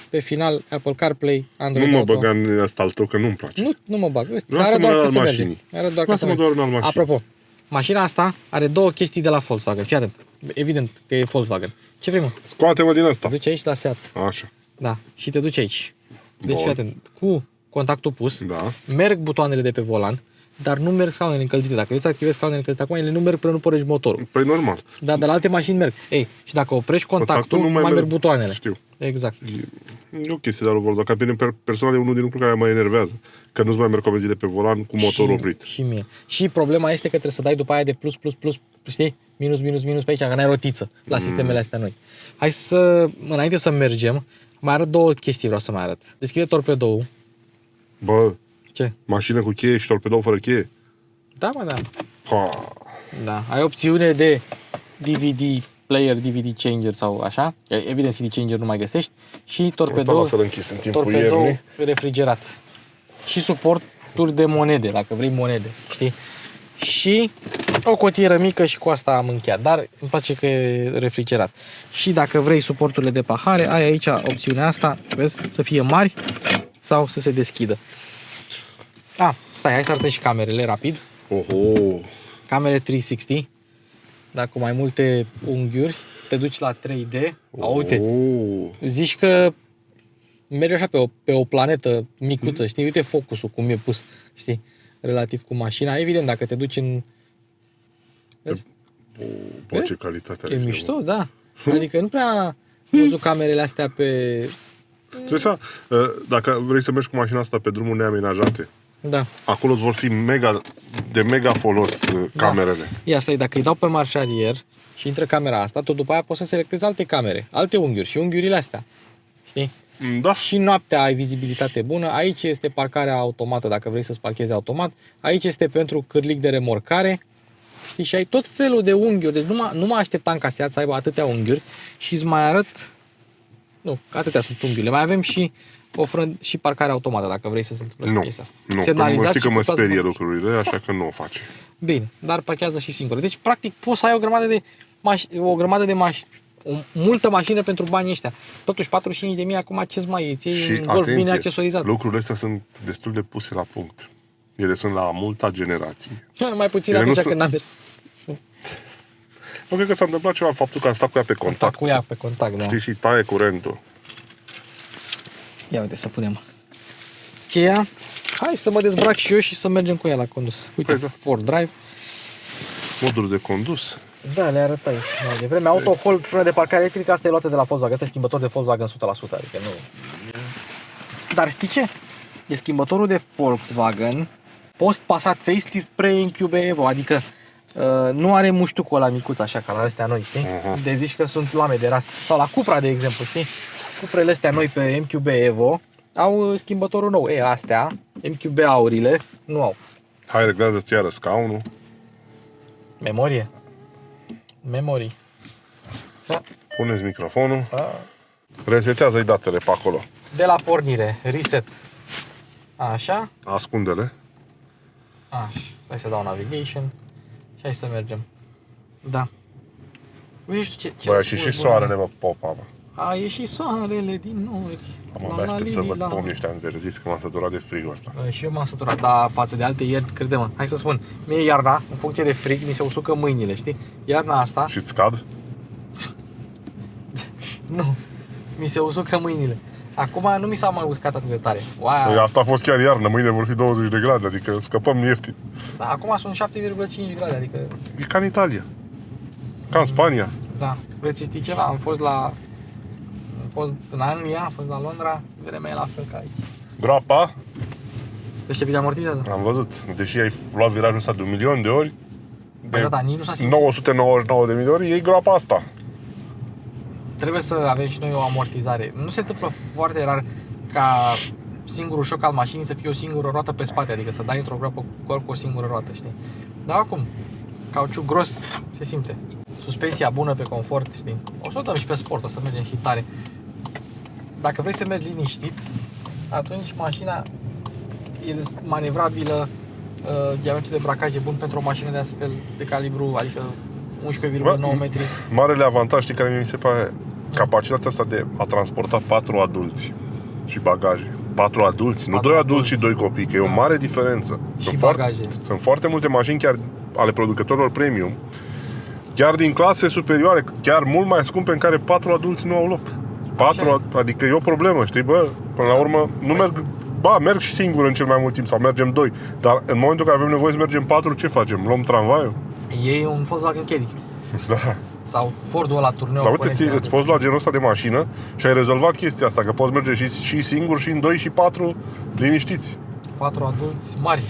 pe final, Apple CarPlay, Android Nu mă Auto. băga în ăsta al tău, că nu-mi place. Nu mă bag. Lasă-mă Doar la că se merge. mașinii. Arăt doar că se Lasă-mă merge. doar în al mașinii. Apropo, mașina asta are două chestii de la Volkswagen. Fii atent. Evident că e Volkswagen. Ce vrei, mă? Scoate-mă din Te ăsta. duci aici la Seat. Așa. Da. Și te duci aici. Deci Bun. fii atent. Cu contactul pus, Da. merg butoanele de pe volan, dar nu merg scaunele încălzite. Dacă eu îți activez scaunele încălzite acum, ele nu merg până nu pornești motorul. Păi normal. Dar de la alte mașini merg. Ei, și dacă oprești contactul, Contactul nu mai merg butoanele. Știu. Exact. E o chestie de la Volkswagen. Ca pe personal e unul din lucruri care mă enervează. Că nu-ți mai merg comenzile pe volan cu motorul oprit. Și mie. Și problema este că trebuie să dai după aia de plus, știi? Minus pe aici, că n-ai rotiță la sistemele astea noi. Hai să, înainte să mergem, mai arăt două chestii vreau să mai arăt. Deschide torpedoul. Bă, Ce? mașină cu cheie și torpedou fără cheie? Da, mă, da. Ha. Da. Ai opțiune de DVD player, DVD changer sau așa. Evident, CD changer nu mai găsești. Și Asta torpedou, lasă-l închis în timpul torpedou iernii. refrigerat. Și suporturi de monede, dacă vrei monede, știi? Și o cotieră mică și cu asta am încheiat, dar îmi place că e refrigerat. Și dacă vrei suporturile de pahare, ai aici opțiunea asta, vezi, să fie mari sau să se deschidă. Stai, hai să arătăm și camerele rapid. Oho. Camere 360, dar cu mai multe unghiuri, te duci la 3D. Uite, zici că mergi așa pe o planetă micuță, știi? Uite focusul cum e pus, știi? Relativ cu mașina. Evident, dacă te duci în... Vezi? Bă, ce calitate are. E mișto, da. Adică nu prea am văzut camerele astea pe... Trebuie să, dacă vrei să mergi cu mașina asta pe drumuri neamenajate, Da. acolo îți vor fi de mega folos camerele. Ia stai, dacă îi dau pe marșarier și intră camera asta, tot după aia poți să selectezi alte camere, alte unghiuri și unghiurile astea. Știi? Da. Și noaptea ai vizibilitate bună. Aici este parcarea automată, dacă vrei să-ți parchezi automat. Aici este pentru cârlic de remorcare. Știi? Și ai tot felul de unghiuri. Deci nu mă așteptam ca Seat să aibă atâtea unghiuri și îți mai arăt... Nu, atâtea sunt unghiurile. Mai avem și și parcare automată, dacă vrei să se întâmple chestia asta. Nu, Semnalizați știi că și mă puteți sperie să- lucrurile, așa că nu o face. Bine, dar parchează și singur. Deci, practic, poți să ai multă mașină pentru banii ăștia. Totuși, 45.000 acum ce-ți mai iei? Ți iei Și un Golf bine atenție, accesorizat. lucrurile astea sunt destul de puse la punct. Ele sunt la multa generație. Mai puțin Ele nu atunci sunt- când am mers. Nu cred că s-a întâmplat ceva faptul că am stat cu ea pe contact. Cu ea pe contact, da. Știi, și taie curentul. Ia uite să punem cheia. Hai să mă dezbrac și eu și să mergem cu ea la condus. Uite, Păi da. Ford Drive. Moduri de condus. Da, le arătai mai devreme. Auto hold, frână de parcare electrică, asta e luată de la Volkswagen. Asta e schimbător de Volkswagen 100%, adică nu... Dar știi ce? E schimbătorul de Volkswagen post-pasat facelift pre-Incube Evo, adică nu are muștucul ăla micuț așa ca la astea noi, știi? De zici că sunt lame de ras. Sau la Cupra, de exemplu, știi? Cuprele astea noi pe MQB Evo au schimbătorul nou. Astea, MQB aurile, nu au. Hai, reglează-ți iară scaunul. Memorie. Memorii. Da. Puneți microfonul. Da. Resetează-i datele pe acolo. De la pornire, reset. Așa. Ascunde-le. Așa. Stai să dau navigation. Și hai să mergem. Da. Uite, știu ce Băi, spui, și bă. soarele, bă, popa, bă. A ieșit soarele din nori. Am abia aștept să văd pomii ăștia înverziți, că m-am săturat de frigul ăsta. Și eu m-am săturat, dar față de alte ieri, crede-mă, hai să spun, mie iarna, în funcție de frig, mi se usucă mâinile, știi? Iarna asta, Și-ți cad? nu, mi se usucă mâinile. Acum nu mi s-a mai uscat atât de tare. Wow. Păi asta a fost chiar iarnă, mâine vor fi 20 de grade, adică scăpăm ieftin. Da, acum sunt 7,5 grade, adică, E ca în Italia. Ca în Spania. da, vreți să știi ceva? Am fost în Anglia, am fost la Londra, vremea e la fel ca aici. Groapa, Deci ce bine amortizează? am văzut, deși ai luat virajul ăsta de 1.000.000 de ori, Păi de da, nici nu s-a simțit. 999.000 de ori, iei groapa asta. Trebuie să avem și noi o amortizare. Nu se întâmplă foarte rar ca singurul șoc al mașinii să fie o singură roată pe spate, adică să dai într-o groapă cu o singură roată, știi? Dar acum, cauciuc gros se simte. Suspensia bună pe confort, știi? O să o dăm și pe sport, o să mergem și tare. Dacă vrei să mergi liniștit, atunci mașina e manevrabilă, diametrul de bracaj e bun pentru o mașină de astfel de calibru, adică 11,9 metri. Marele avantaj, știi, care mi se pare capacitatea asta de a transporta 4 adulți și bagaje. 4 adulți, nu 4 2 adulți adulți și 2 copii, că e o mare diferență. Și bagaje. Sunt foarte multe mașini chiar ale producătorilor premium, chiar din clase superioare, chiar mult mai scumpe, în care 4 adulți nu au loc. Adică e o problemă, știi, bă, până la urmă nu merg, merg și singur în cel mai mult timp sau mergem 2, dar în momentul în care avem nevoie să mergem 4, ce facem? Luăm tramvaiul? E un Volkswagen Caddy. Da. Sau Fordul ăla turneu. Dar uite, îți poți lua genul ăsta de mașină și ai rezolvat chestia asta, că poți merge și singur, și în 2 și 4 liniștiți. 4 adulți mari.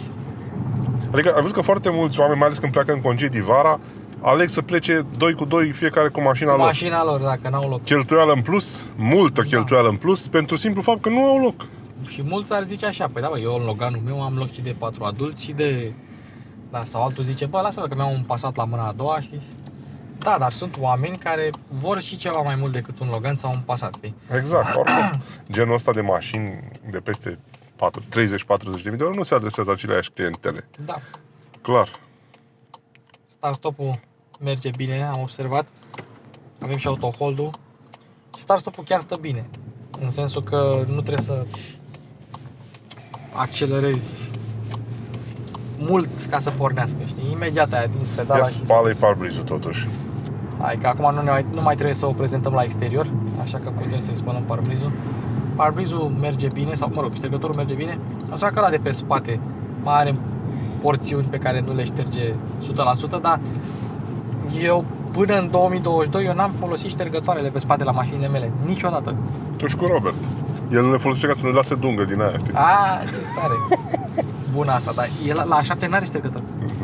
Adică ai văzut că foarte mulți oameni, mai ales când pleacă în concedii vara, aleg să plece 2 cu 2, fiecare cu mașina lor. Mașina lor, dacă n-au loc. Cheltuială în plus, multă cheltuială în plus, pentru simplu fapt că nu au loc. Și mulți ar zice așa, păi da, bă, eu în Loganul meu am loc și de 4 adulți și de... Da, sau altul zice, bă, lasă-mă că mi-am un Passat la mâna a doua, știi? Da, dar sunt oameni care vor și ceva mai mult decât un Logan sau un Passat, știi? Exact, oricum. Genul ăsta de mașini de peste 30-40 de mii de euro nu se adresează aceleași clientele. Da. Clar. Start-stop-ul merge bine, am observat. Avem și autohold-ul. Start-stop-ul chiar stă bine. În sensul că nu trebuie să accelerezi mult ca să pornească, știi? Imediat ai atins pedala Ia și... spală-i parbrizul totuși. Hai că acum nu mai trebuie să o prezentăm la exterior, așa că putem să-i spălăm parbrizul. Parbrizul merge bine, sau mă rog, ștergătorul merge bine. Așa că ăla de pe spate mai are porțiuni pe care nu le șterge 100%, dar eu până în 2022 eu n-am folosit ștergătoarele pe spate la mașinile mele, niciodată. Tu și cu Robert. El nu le folosește ca să nu le lase dungă din aia, știi? Ce tare! Bună asta, dar el la A7 n-are ștergător.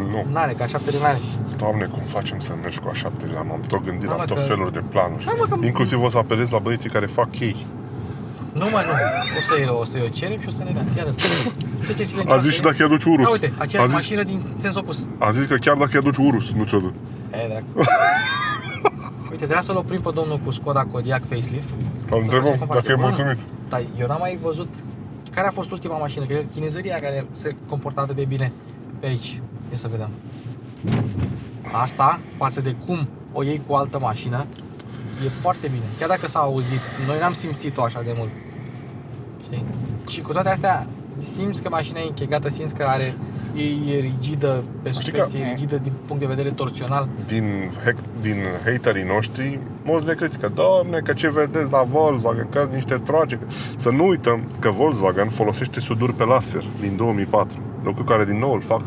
Nu. N-are, că A7 n-are. Doamne, cum facem să mergi cu A7? M-am tot gândit Da, la mă, tot că- feluri de planuri. Da, mă, că- Inclusiv o să apelez la băieții care fac chei. Nu, mă, nu. O să-i o cerem și o să ne dea. Iată, de ce silențioasă A zis și dacă îi aduci Urus. Uite, aceeași A zis- mașină din sens opus. A zis că chiar dacă îi aduci Urus, nu ți-o dă. Dracu. Uite, trebuia să-l oprim pe domnul cu Skoda Kodiaq facelift. Îl Să întrebăm facem comparație. dacă e Bă, mulțumit. Dar eu n-am mai văzut care a fost ultima mașină, că e chinezăria care se comporta atât de bine pe aici. Ia să vedem. Asta, față de cum o iei cu o altă mașină, e foarte bine. Chiar dacă s-a auzit, noi n-am simțit-o așa de mult. Știi? Și cu toate astea, simți că mașina e închegată, simți că e rigidă pe suspensie, e rigidă din punct de vedere torsional. Din haterii noștri, mulți ne critică. Doamne, că ce vedeți la Volkswagen, că sunt niște troace. Să nu uităm că Volkswagen folosește suduri pe laser din 2004. Lucru care din nou îl fac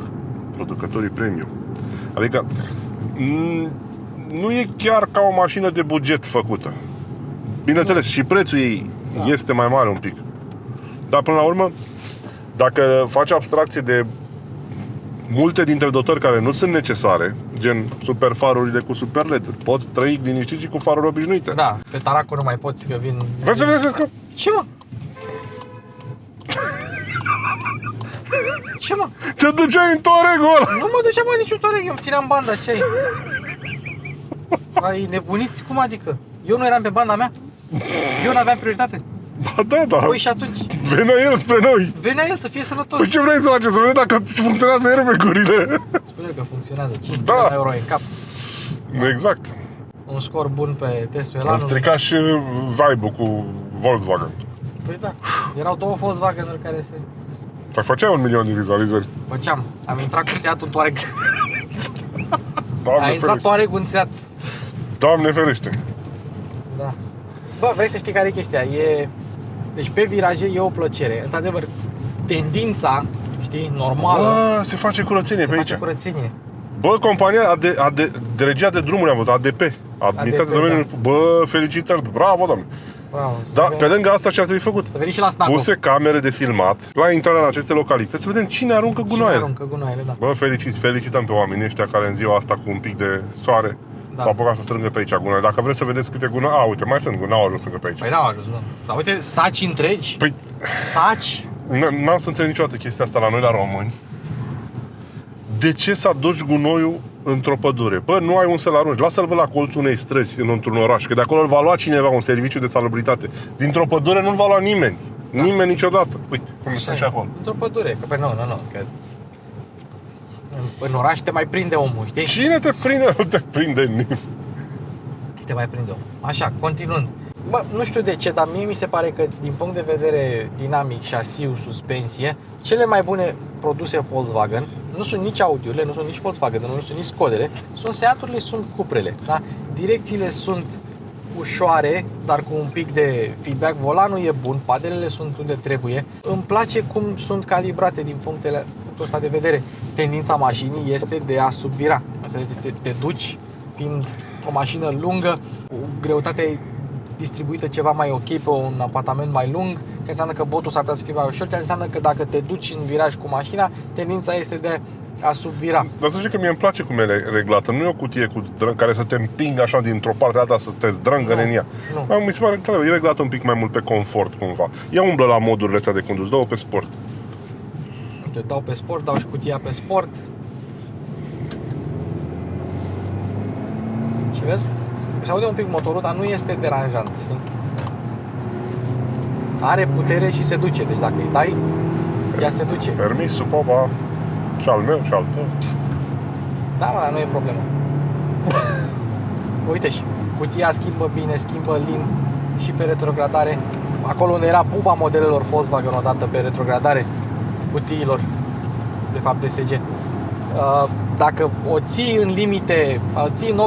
producătorii premium. Adică nu e chiar ca o mașină de buget făcută. Bineînțeles, și prețul ei este mai mare un pic. Dar până la urmă, dacă faci abstracție de multe dintre dotări care nu sunt necesare, gen super farurile cu super LED-uri, poți trăi liniștit și cu faruri obișnuite. Da, pe Taraco nu mai poți, că vin... Vezi că... Ce, mă? Ce, mă? Te duceai în Touareg-ul ăla! Nu mă duceam în niciun Touareg, eu îmi țineam banda, ce ai? Ai nebunit? Cum adică? Eu nu eram pe banda mea? Eu n-aveam prioritate? Ba da. Păi și atunci Venea el spre noi! venea el să fie sănătos. Păi ce vrei să faci? Să vedem dacă funcționează airbagurile. Spune că funcționează, 500 Da. de euro în cap. Exact. Un scor bun pe testul Am elanului. stricat și vibe-ul cu Volkswagen. Păi da, erau două Volkswagen-uri care se Făceai 1 milion de vizualizări. făceam. Am intrat cu Seat-ul în Touareg. Doamne A intrat ferește. Touareg în Seat. Doamne ferește. Da. Bă, vrei să știi care e chestia? Deci pe viraje e o plăcere. Într-adevăr, tendința, știi, normală, Bă, se face curățenie se pe face aici. curățenie. Bă, compania de regia de drumuri am văzut, ADP. Administrația ADP, domeniului. Bă, felicitări, bravo, doamne. Bravo. Da, pe lângă asta ce ar trebui făcut? Să veni și la Snagov. Puse camere de filmat la intrarea în aceste localități, să vedem cine aruncă Cine gunoaiele. aruncă gunoaiele, da. Bă, felicităm pe oamenii ăștia care în ziua asta cu un pic de soare Da. s-au apucat să strângă pe aici gunoaie. Dacă vreți să vedeți câte gunoaie, uite, mai sunt gunoaie, au ajuns încă pe aici. Păi n-au ajuns, nu. Dar uite, saci întregi. Păi, Saci. n-am să înțeleg niciodată chestia asta la noi, la români. De ce să aduci gunoiul într-o pădure? Bă, nu ai un să-l arunci. Lasă-l bă la colțul unei străzi într-un oraș, că de acolo îl va lua cineva, un serviciu de salubritate. Dintr-o pădure nu-l va lua nimeni. Da. Nimeni niciodată. Uite, cum este și acolo. Într-o pădure. Că pe nu, că în oraș te mai prinde omul, știi? Cine te prinde? Nu te prinde nimeni. Te mai prinde omul. Așa, continuând. Bă, nu știu de ce, dar mie mi se pare că din punct de vedere dinamic, șasiu, suspensie, cele mai bune produse Volkswagen nu sunt nici Audiurile, nu sunt nici Volkswagen, nu sunt nici Skodele, sunt Seaturile, sunt Cuprele, da? Direcțiile sunt ușoare, dar cu un pic de feedback, volanul e bun, padelele sunt unde trebuie. Îmi place cum sunt calibrate din punctul ăsta de vedere. Tendința mașinii este de a subvira. Înțelegi? Te duci fiind o mașină lungă, cu greutate distribuită ceva mai ok pe un apartament mai lung, care înseamnă că botul s-ar putea să fie mai ușor, care înseamnă că dacă te duci în viraj cu mașina, tendința este de a subvira. Dar să știi că mie îmi place cum e reglată. Nu e o cutie cu care să te împingă așa dintr-o parte alta, să te zdrângă Nu, în ea. nu. Mi se pare că e reglată un pic mai mult pe confort cumva. Ea umblă la modurile astea de condus, dă-o pe sport. Te dau pe sport, dau și cutia pe sport. Și vezi? Se aude un pic motorul, dar nu este deranjant, știi? Are putere și se duce, deci dacă îi dai, ea se duce. Permisul, popa, și al meu, și al tău. Da, mă, dar nu e problemă. Uite, și cutia schimbă bine, schimbă lin și pe retrogradare. Acolo unde era buba modelelor Volkswagen odată pe retrogradare cutiilor, de fapt DSG. Dacă o ții în limite, ții în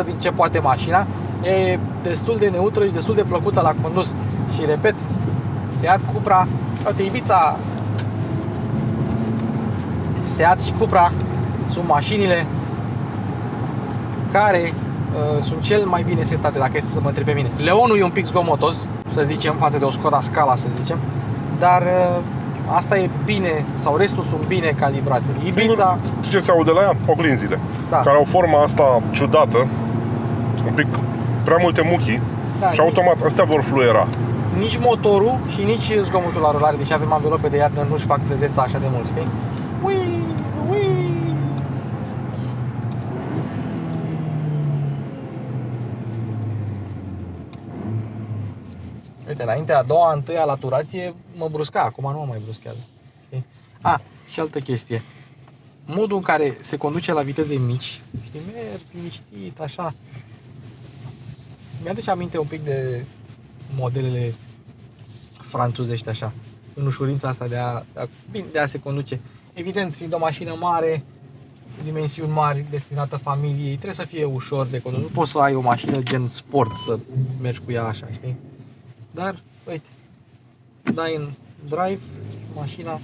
80% din ce poate mașina, e destul de neutră și destul de plăcută la condus. Și repet, Seat Cupra, uite, Ibiza, Seat și Cupra sunt mașinile care sunt cel mai bine setate, dacă este să mă întreb pe mine. Leonul e un pic zgomotos, să zicem, față de o Skoda Scala, să zicem, dar asta e bine, sau restul sunt bine calibrate. Ibiza, Și ce se aude la ea? Oglinzile. Da. Care au forma asta ciudată, un pic prea multe muchii, Da, și automat astea vor fluiera. nici motorul și nici zgomotul la rulare, deși avem anvelope de iarnă, nu-și fac prezența așa de mult, știi? Ui, ui. Uite, înainte a doua, a întâia la turație mă brusca, acum nu mă mai bruschează. Știi? A, și altă chestie. Modul în care se conduce la viteze mici, știi, mergi liniștit, așa. Mi-aduce aminte un pic de modelele franțuzești, așa, în ușurința asta de a se conduce. Evident, fiind o mașină mare, dimensiuni mari, destinată familiei, trebuie să fie ușor de condus. Nu poți să ai o mașină gen sport să mergi cu ea așa, știi? Dar, uite, dai în drive, mașina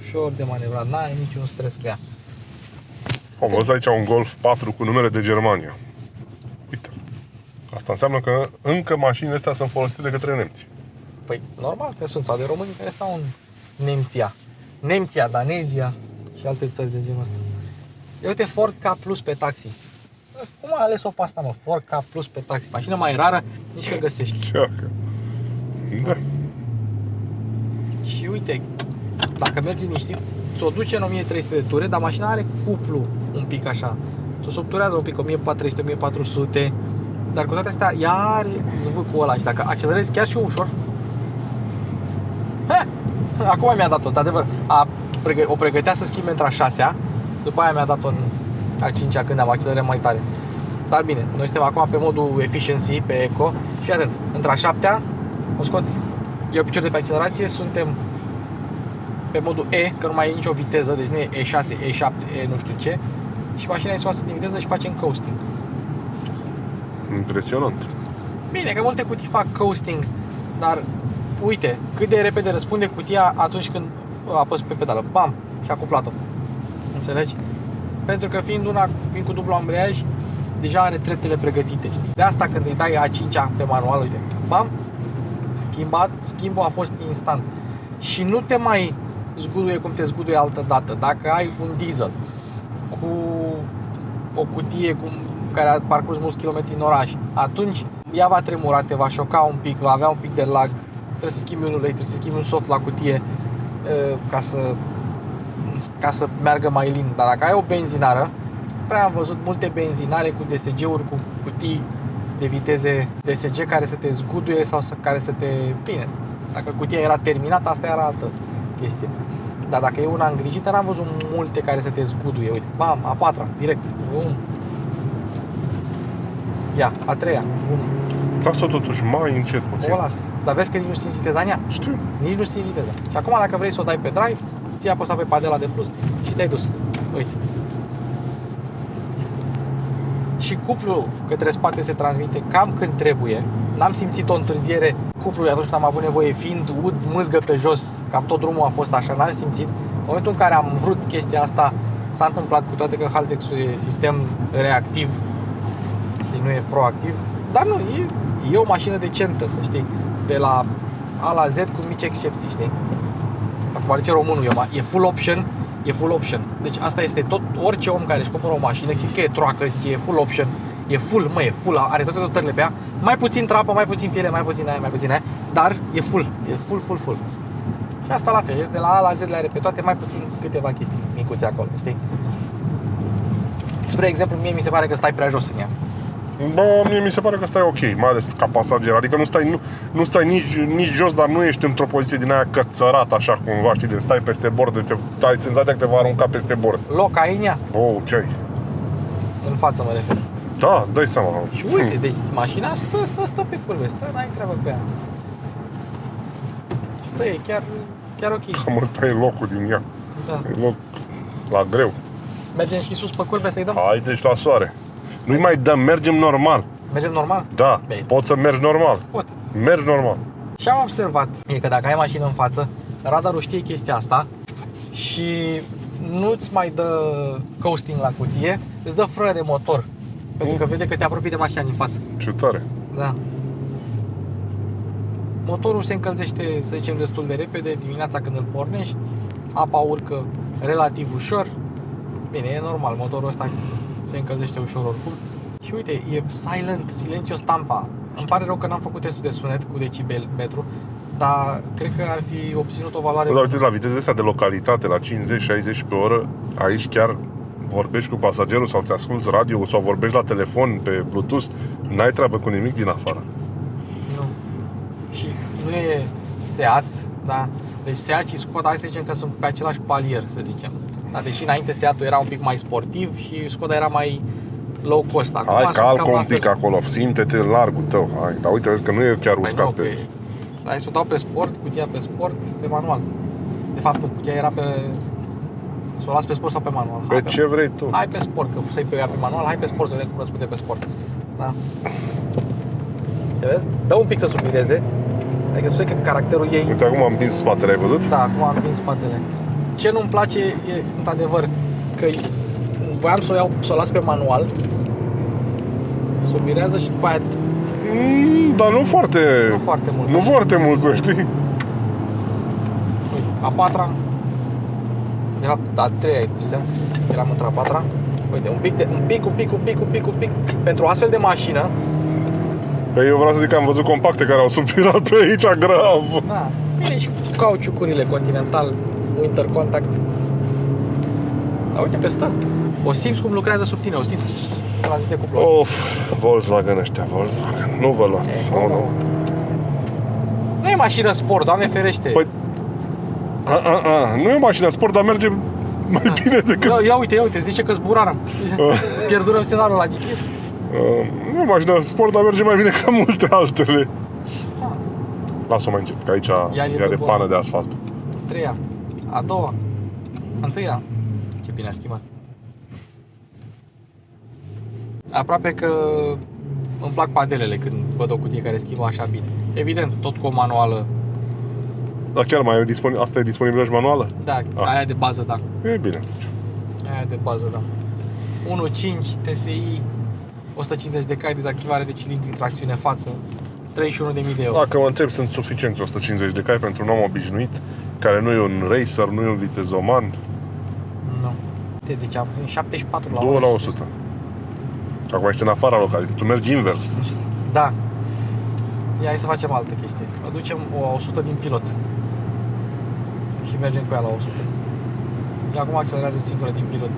ușor de manevrat, n-ai niciun stres cu ea. Am văzut aici un Golf 4 cu numere de Germania. Uite. Asta înseamnă că încă mașinile astea sunt folosite de către nemți. Păi, normal că sunt, sau de români care stau în Nemția, Danezia și alte țări de genul ăsta. Ia uite, Ford K Plus pe taxi. Cum ai ales-o pe asta, mă? Ford K Plus pe taxi. Mașină mai rară, nici că găsești. Ceacă. Da. Și uite, dacă mergi liniștit, ți-o duce în 1300 de ture, dar mașina are cuplu un pic așa. Ți-o subturează un pic, 1400-1400, dar cu toate astea, ea are zvâcul ăla și dacă accelerezi chiar și ușor, acum mi-a dat-o, într-adevăr, o pregătea să schimbe între a 6-a, după aia mi-a dat-o în a 5-a când am accelerat mai tare. Dar bine, noi suntem acum pe modul efficiency, pe eco, și atent, între a 7-a, o scot, eu picior de pe accelerație, suntem pe modul E, că nu mai e nicio viteză, deci nu e E6, E7, E nu știu ce, și mașina e scoasă din viteză și facem coasting. Impresionant. Bine, că multe cutii fac coasting, dar uite cât de repede răspunde cutia atunci când apăs pe pedală. Bam! Și a cuplat-o. Înțelegi? Pentru că fiind cu dublu ambreiaj, deja are treptele pregătite, știi? De asta când îi dai A5-a pe manual, uite, bam! Schimbul a fost instant. Și nu te mai zguduie cum te zguduie altă dată. Dacă ai un diesel cu o cutie care a parcurs mulți kilometri în oraș, atunci ea va tremura, te va șoca un pic, va avea un pic de lag. Trebuie să schimbi un ulei, trebuie să schimbi un soft la cutie ca să meargă mai lin. Dar dacă ai o benzinară, prea am văzut multe benzinare cu DSG-uri, cu cutii de viteze DSG care să te zguduie sau care să te... Bine, dacă cutia era terminată, asta era altă chestie. Dar dacă e una îngrijită, n-am văzut multe care să te zguduie. Uite, bam, a 4-a, direct. Ia, a 3-a. Lasă-o totuși mai încet puțin. O las. Dar vezi că nici nu simți viteza în ea? Știu. Nici nu simți viteza. Și acum dacă vrei să o dai pe drive, ți-ai apăsat pe padela de plus și te-ai dus. Uite. Și cuplul către spate se transmite cam când trebuie. N-am simțit o întârziere cuplului atunci când am avut nevoie, fiind ud, mâzgă pe jos, cam tot drumul a fost așa, n-am simțit. În momentul în care am vrut chestia asta, s-a întâmplat, cu toate că Haldex-ul e sistem reactiv și nu e proactiv. Dar nu, e o mașină decentă, să știi, de la A la Z cu mici excepții, știi? Acum zice românul, e full option, e full option. Deci asta este tot, orice om care își cumpără o mașină, chit că e troacă, zice e full option, e full, e full, are toate dotările pe ea, mai puțin trapă, mai puțin piele, mai puțin aia, dar e full, full. Și asta la fel, de la A la Z le are pe toate, mai puțin câteva chestii micuțe acolo, știi? Spre exemplu, mie mi se pare că stai prea jos în ea. Bă, mie mi se pare că stai ok, mai ales ca pasager. Adică nu stai nici jos, dar nu ești într-o poziție din aia cățărat, așa cumva, știi, de stai peste bord, ai senzația că te va arunca peste bord. Loc ai în ea? Oh, ce ai? În față mă refer. Da, îți dai seama. Și uite, deci mașina stă pe curve, n-ai treabă cu ea. Stă, e chiar ok. Cam ăsta e locul din ea. Da. E loc la greu. Mergem și sus pe curve să-i dăm? Haideți la soare. Nu-i mai dăm, mergem normal. Mergem normal? Da, Bine. poți să mergi normal. Pot. Mergi normal. Și am observat e că dacă ai mașină în față, radarul știe chestia asta și nu-ți mai dă coasting la cutie, îți dă frână de motor. Pentru că vede că te apropii de mașina din față. Ce tare. Da. Motorul se încălzește, să zicem, destul de repede dimineața când îl pornești. Apa urcă relativ ușor. Bine, e normal, motorul ăsta se încălzește ușor oricum. Și uite, e silent, silencio stampa. Îmi pare rău că n-am făcut testul de sunet cu decibel metru, dar cred că ar fi obținut o valoare. Dar uite, la viteze astea de localitate, la 50-60 pe oră, aici chiar vorbești cu pasagerul sau ți asculti radio sau vorbești la telefon pe Bluetooth, n-ai treabă cu nimic din afară. Nu. Și nu e Seat, da? Deci Seat și Skoda, hai să zicem că sunt pe același palier, să zicem. Dar deși înainte Seatul era un pic mai sportiv și Skoda era mai low cost. Acum Hai, sunt cam calcă la un pic fel. acolo, simte-te în largul tău. Hai, dar uite, vezi că nu e chiar uscat Păi nu, pe... hai să o dau pe sport, cutia pe sport, pe manual. De fapt nu, cutia era pe... Să o las pe sport sau pe manual? Pe ce vrei tu. Hai pe sport, că fusei pe ea pe manual, hai pe sport să vedem cum răspunde pe sport. Da. Te vezi? Dă un pic să submireze. Adică spune că caracterul ei... Uite, acum am împins spatele, ai văzut? Da, acum am prins spatele. Ce nu-mi place e, într-adevăr, că voiam să o las pe manual, submirează și după aia Dar nu foarte... nu foarte mult. Nu foarte mult, să știi. Uite, a patra, de fapt a treia îi dusem, eram într-a patra. Uite, un pic, pentru o astfel de mașină, Păi eu vreau să zic că am văzut compacte care au subțirat pe aici grav. da, bine și cu cauciucurile Continental, Winter Contact. Dar uite că stă, o simți cum lucrează sub tine, o simți tranzite cu plus. Of, Volkswagen ăștia, Volkswagen. Nu vă luați. Nu. Nu e mașină sport, Doamne ferește. Păi, nu e o mașină sport, dar merge mai bine decât... Ia uite, zice că zburarăm. Pierdurăm semnalul la GPS. Nu e o mașină sport, dar merge mai bine ca multe altele. Ah, Lasă-o mai încet, că aici e are după. pană de asfalt. a treia, a doua, a întâia. Ce bine a schimbat. Aproape că îmi plac padelele când văd o cutie care schimbă așa bine. Evident, tot cu o manuală. Dar chiar mai e disponibil, asta e disponibilă și manuală? Da, aia de bază, da. E bine. Aia de bază, da. 1.5 TSI, 150 de cai, dezactivare de cilindri, tracțiune față, 31.000 de euro. Dacă mă întreb, sunt suficienți 150 de cai pentru un om obișnuit, care nu e un racer, nu e un vitezoman. Nu. Deci am 74 la 2 oră. la 100. Și acum ești în afara localității, tu mergi invers. Da. Ia, hai să facem altă chestie. O ducem o 100 din pilot. Și mergem cu ea la 100. Ea acum accelerează singură din pilot.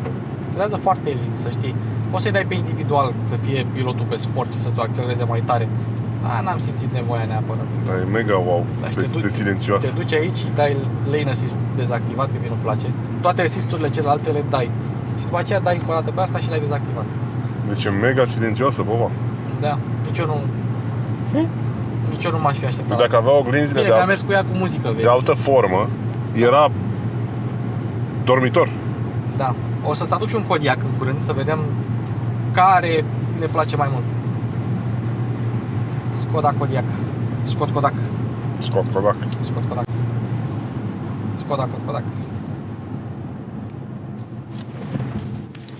Accelerează foarte lin, să știi. Poți să-i dai pe individual, să fie pilotul pe sport și să tu accelereze mai tare. N-am simțit nevoia neapărat. Dar e mega wow, Dar de silențioasă. Te duci aici și dai lane assist dezactivat, că mie nu-mi place. Toate assist-urile celelalte le dai. Și după aceea dai încă o dată pe asta și l-ai dezactivat. Deci e mega silențioasă, bova. Da, nici eu nu... Nici eu nu m-aș fi așteptat. Deci dacă avea oglinzile Bine, am mers cu ea cu muzică, vezi. de altă formă, era dormitor. Da. O să-ți aduci un Kodiaq în curând, să vedem care ne place mai mult. Skoda Kodiaq. Scott Kodak. Scott Kodak. Scott Kodak. Skoda Kodak.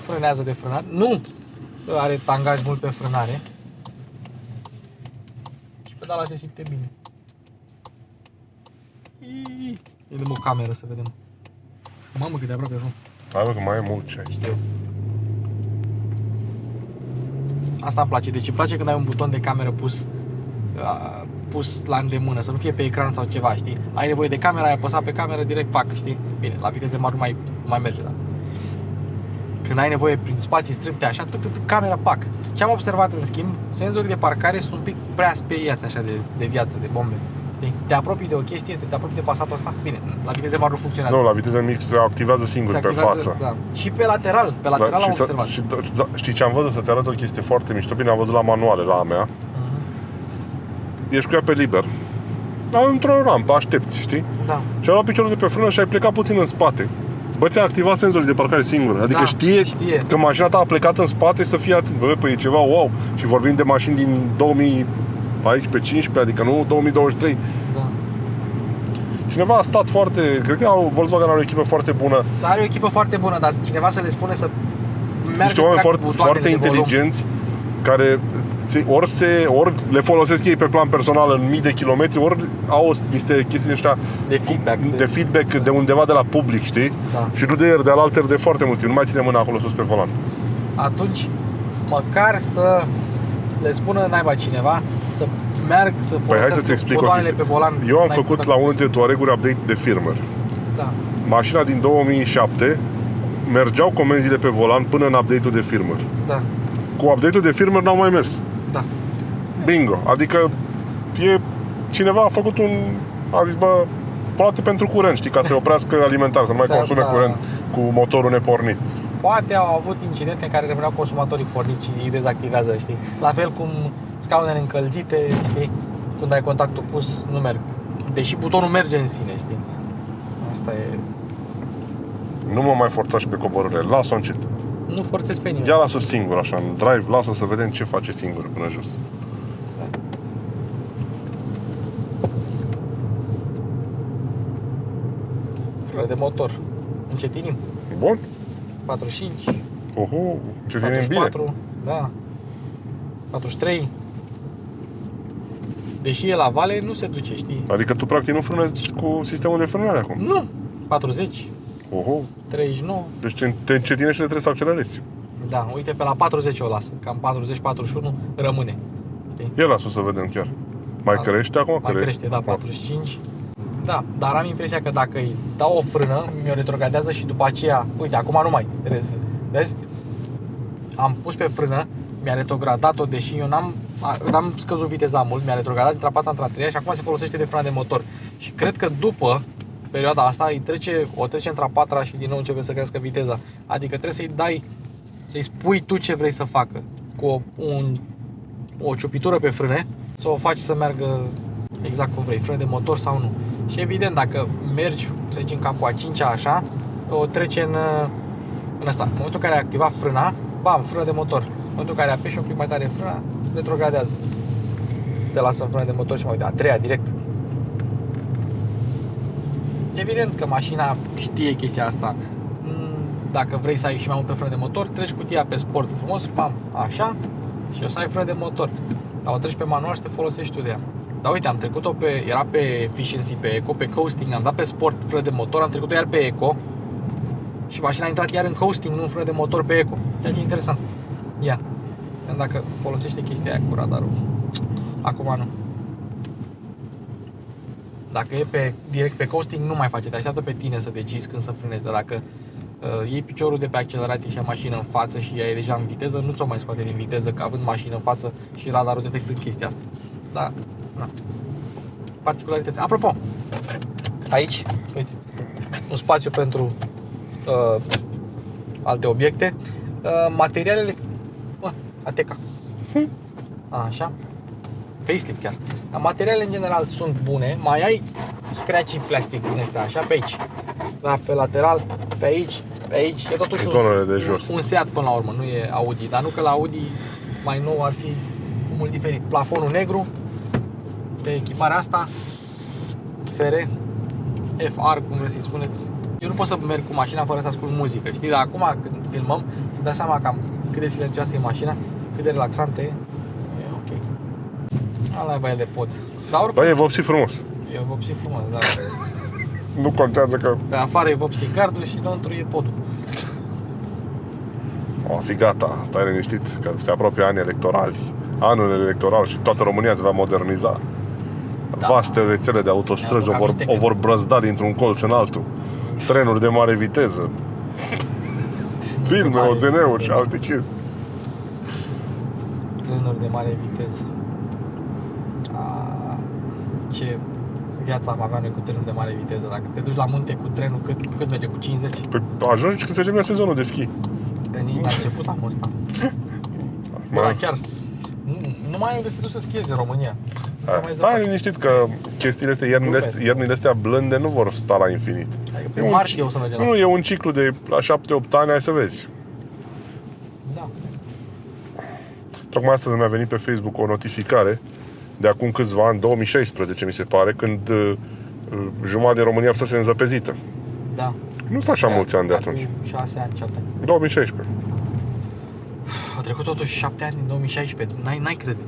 Frânează de frânat. Nu! Are tangaj mult pe frânare. Și pedala se simte bine. Îi dăm o cameră să vedem. Mamă, cât de aproape ajung. Hai mă, că mai e mult ce ai. Știu. Asta îmi place. Deci îmi place când ai un buton de cameră pus la îndemână, să nu fie pe ecran sau ceva, știi? Ai nevoie de camera, ai apăsat pe cameră, direct fac, știi? Bine, la viteze mari nu mai merge, da. Când ai nevoie prin spații strâmte așa, camera, pac. Ce am observat în schimb, senzorii de parcare sunt un pic prea speriați așa de viață, de bombe. Știi? Te apropii de o chestie, te apropii de pasatul ăsta, bine, la viteze mari nu funcționează. Nu, la viteză mică se activează singur Se pe activează, față. da. Și pe lateral am observat. Știi ce am văzut? Să-ți arăt o chestie foarte mișto. Bine, am văzut la manuale, la a mea. Ești cu ea pe liber. Într-o rampă, aștepți, știi? Da. Și ai luat piciorul de pe frână și ai plecat puțin în spate. Bă, ți-a activat senzorii de parcare singur. Adică Da, știe știe că mașina ta a plecat în spate să fie atent. Bă, păi e ceva wow. Și vorbim de mașini din 2014-15, adică nu 2023. Da. Cineva a stat foarte... Cred că Volkswagen are o echipă foarte bună. Dar are o echipă foarte bună, dar cineva să le spune să meargă Niște oameni cu foarte, butoanele foarte de volum. inteligenți care ori le folosesc ei pe plan personal în mii de kilometri, ori au niște chestii ăștia de feedback, de undeva de la public, știi? Da. Și nu de ieri, de alalter, de foarte mult timp. Nu mai ține mâna acolo sus pe volan. Atunci, măcar să le spună naiba cineva să merg să Păi hai să-ți folosească explic o butoanele chestie. pe volan. Eu am n-ai făcut contact. la unul dintre Touareg-uri update de firmware. Da. Mașina din 2007 mergeau comenzile pe volan până în update-ul de firmware. Da. Cu update-ul de firmware n-au mai mers. Da. Bingo. Adică cineva a făcut a zis, bă, poate pentru curent, știi, ca să oprească alimentar, să nu mai consume curent cu motorul nepornit. Poate au avut incidente în care rămâneau consumatorii porniți și îi dezactivează, știi? La fel cum scaunele încălzite, știi? Când ai contactul pus, nu merg. Deși butonul merge în sine, știi? Asta e... Nu mă mai forța și pe coborâre, las-o încet. Nu forțezi pe nimeni. Ia las-o singur, așa, în drive, las-o să vedem ce face singur până jos. Frână de motor. Încetinim. Bun? 45, Oho, ce vine bine. 44, da. 43. Deși e la vale, nu se duce, știi? Adică tu practic nu frânezi cu sistemul de frânare acum. Nu. 40, Oho, 39. deci te încetinești și trebuie să accelerezi. Da, uite, pe la 40 o lasă. Cam 40-41 rămâne. Știi? Ia las-o să vedem chiar. Mai Da. crește acum? Mai crește, da, 45. Da, dar am impresia că dacă îi dau o frână, mi-o retrogradează și după aceea, uite, acum nu mai. Vezi? Am pus pe frână, mi-a retrogradat-o, deși eu n-am scăzut viteza mult, mi-a retrogradat dintre a patra între a treia și acum se folosește de frână de motor. Și cred că după perioada asta o trece între a patra și din nou începe să crească viteza. Adică trebuie să-i spui tu ce vrei să facă. Cu o ciupitură pe frâne, să o faci să meargă exact cum vrei, frână de motor sau nu. Și evident, dacă mergi, să zicem, cam cu a 5-a așa, o trece în asta. În momentul în care ai activat frâna, bam, frână de motor. În momentul în care apeși un pic mai tare frâna, retrogradează. Te lasă în frână de motor și mai uite, a treia direct. Evident că mașina știe chestia asta. Dacă vrei să ai și mai multă frână de motor, treci cutia pe sport frumos, bam, așa, și o să ai frână de motor. Dar o treci pe manual și te folosești tu de ea. Dar uite, am trecut-o era pe efficiency, pe eco, pe coasting, am dat pe sport frână de motor, am trecut-o iar pe eco și mașina a intrat iar în coasting, nu în frână de motor pe eco. Ceea ce e interesant. Ia. Dacă folosește chestia aia cu radarul. Acum nu. Dacă e direct pe coasting, nu mai face, te așteaptă pe tine să decizi când să frânezi. Dar dacă iei piciorul de pe accelerație și ai mașină în față și ea e deja în viteză, nu ți-o mai scoate din viteză, că având mașină în față și radarul detectând chestia asta. Da, na. Particularități. Apropo, aici, uite, un spațiu pentru alte obiecte. Materialele, Ateca. Așa. Facelift chiar. Materialele în general sunt bune. Mai ai scratchy plastic din astea, așa, pe aici. Da, pe lateral, pe aici, pe aici. E totuși un Seat până la urmă, nu e Audi. Dar nu că la Audi mai nou ar fi mult diferit. Plafonul negru pe echiparea asta, FR, FR, cum vreți să-i spuneți. Eu nu pot să merg cu mașina fără să ascult muzică, știi? Dar acum când filmăm, îmi dau seama cam cât de silențioasă e mașina, cât de relaxantă e. E ok. Ala băie de pod. Dar oricum, Bă, e vopsit frumos. e vopsit frumos, da. Nu contează că Pe afară e vopsit gardul și înăuntru e podul. o fi gata, stai liniștit, că se apropie anii electorali. Anul electoral și toată România se va moderniza. Da. Vaste rețele de autostrăzi o vor brăzda dintr-un colț în altul. Trenuri de mare viteză. Filme, OZN-uri și alte chestii. Trenuri de mare viteză. Ce viața am avea noi cu trenuri de mare viteză. Dacă te duci la munte cu trenul, cât merge? Cu 50? Păi ajungi când se termină sezonul de schi. Nici la început am ăsta. Da, chiar. Nu mai ai unde să te duci să schiezi în România. Stai liniștit că chestiile astea, iernile astea blânde nu vor sta la infinit. Adică prin martie o să mergem la Nu, e un ciclu de la 7-8 ani, hai să vezi. Da. Tocmai astăzi mi-a venit pe Facebook o notificare de acum câțiva ani, 2016 mi se pare, când jumătate din România fusese înzăpezită. Da. Nu sunt așa mulți ani de atunci. 6 ani, 7 ani. 2016. Au trecut totuși 7 ani din 2016, n-ai crede.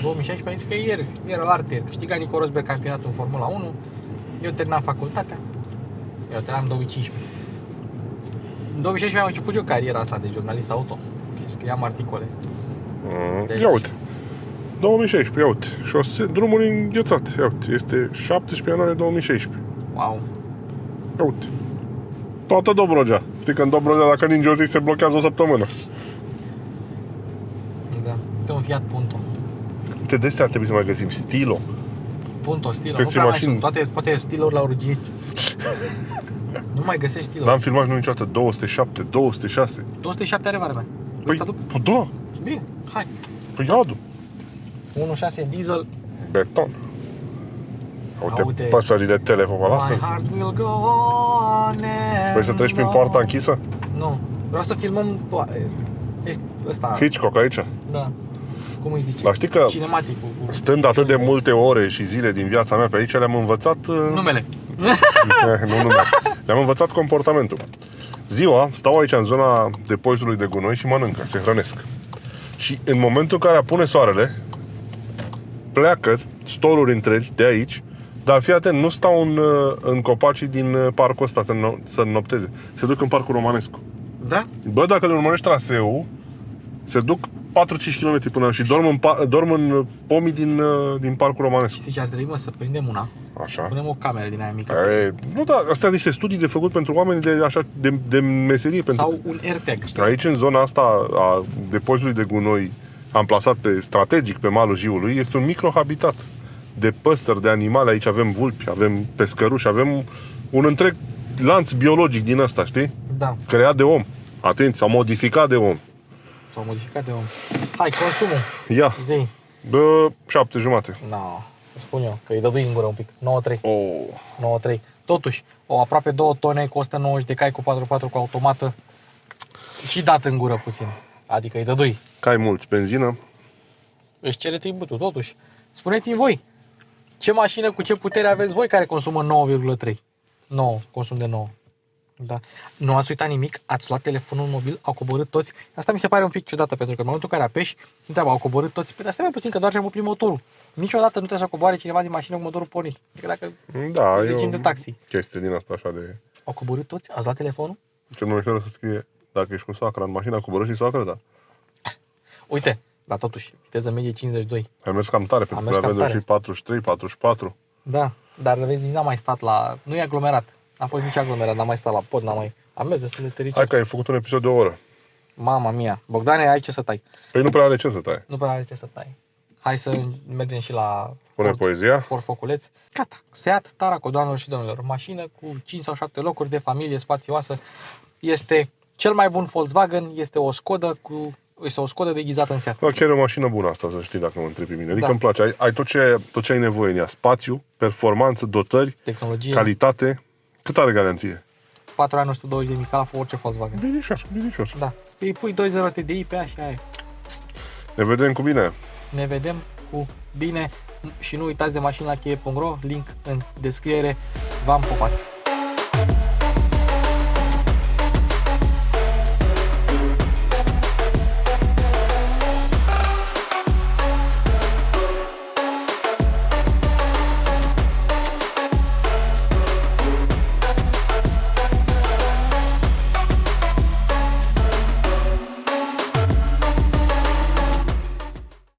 2016 am zis că ieri era la Arter, câștiga Nico Rosberg campionatul în Formula 1, eu terminam facultatea, eu terminam în 2015. În 2016 am început eu cariera asta de jurnalist auto și scriam articole. Ia uite, 2016, ia uite. Drumul înghețat, ia uite. Este 17 ianuarie 2016. Wow. Ia uite. Toată Dobrogea. Știi că în Dobrogea, dacă ninge o zi, se blochează o săptămână. Da. Uite un Fiat Punto. Uite, de astea ar trebui să mai găsim. Stilo. Punto, Stilo. Trebuie Nu să prea mai mașini. sunt. Toate stiluri la origine. Nu mai găsești stiluri. N-am filmat niciodată. 207, 206. 207 are vara mea. Păi, Îți aduc? da. Bine, hai. Păi adu. 1.6 diesel. Beton. Uite, Uite. păsările tele pe My lasă. heart will go on and Vrei să treci prin on. poarta închisă? Nu. Vreau să filmăm ăsta. Hitchcock aici. Da. Cum îi zice? Dar știi că Cinematicul. stând atât de multe ore și zile din viața mea pe aici, le-am învățat... Numele. Nu nume. Le-am învățat comportamentul. Ziua stau aici în zona depozitului de gunoi și mănâncă, se hrănesc. Și în momentul în care apune soarele, pleacă stoluri întregi de aici, dar fii atent, nu stau în copacii din parcul ăsta să nopteze. Se duc în parcul Romanescu. Da? Bă, dacă le urmărești traseul, se duc 4-5 km până și dorm în pomii din parcul Romanescu. Știi ce ar trebui, mă, să prindem una. Așa. Punem o cameră din aia mică. Nu, da, astea sunt niște studii de făcut pentru oameni de meserie. Sau un AirTag, știi? Aici, în zona asta a depozitului de gunoi, amplasat strategic pe malul Jiului, este un microhabitat de păsări, de animale. Aici avem vulpi, avem pescăruși, avem un întreg lanț biologic din ăsta, știi? Da. Creat de om. Atenție, sau modificat de om. S-au modificat de om. Hai, consumul. Ia, Zi. bă, 7,5. No, spun eu, că îi dădui în gură un pic. 9.3. Oh. 9.3. Totuși, aproape 2 tone cu 190 de cai cu 4x4 cu automată și dat în gură puțin. Adică îi dădui. Cai mulți, benzină. Își cere tributul, totuși. Spuneți-mi voi, ce mașină cu ce putere aveți voi care consumă 9,3? 9, consum de 9. Da. Nu ați uitat nimic, ați luat telefonul mobil, au coborât toți. Asta mi se pare un pic ciudată, pentru că în momentul în care apeși, întreabă, au coborât toți. Păi, dar stai mai puțin, că doar ce-am oprit motorul. Niciodată nu trebuie să coboare cineva din mașină cu motorul pornit. Adică dacă Da, regim de taxi. chestie din asta așa de... Au coborât toți? Ați luat telefonul? Ce nu mai să scrie, dacă ești cu soacra în mașină, coboră și soacra, da. Uite, dar totuși, viteză medie 52. Ai mers cam tare, pentru că mers cam avem tare. și 43, 44. Da, dar vezi, nici n-am mai stat la... Nu e aglomerat. N-a fost nici aglomerat, n-am mai stat la pod, n-am mai... Am mers destul de fericit. Hai că ai făcut un episod de o oră. Mama mia. Bogdane, ai ce să tai. Păi nu prea are ce să tai. Nu prea are ce să tai. Hai să mergem și la Pune poezia. Foculeț. Gata. Seat Taraco, doamnelor și domnilor. Mașină cu 5 sau 7 locuri de familie spațioasă. Este cel mai bun Volkswagen. Este o Skodă deghizată în Seat. Da, chiar e o mașină bună asta, să știi, dacă mă întrebi pe mine. Adică Da. îmi place. Ai tot ce ai nevoie în ea. Spațiu, performanță, dotări, Tehnologie. calitate. Cât are garanție? 4 ani, 120 de mii, ca la orice Volkswagen. Binișor, binișor. Da. Îi pui 2.0 TDI pe ea și aia e. Ne vedem cu bine. Ne vedem cu bine și nu uitați de mașina cheie.ro, link în descriere. V-am pupat!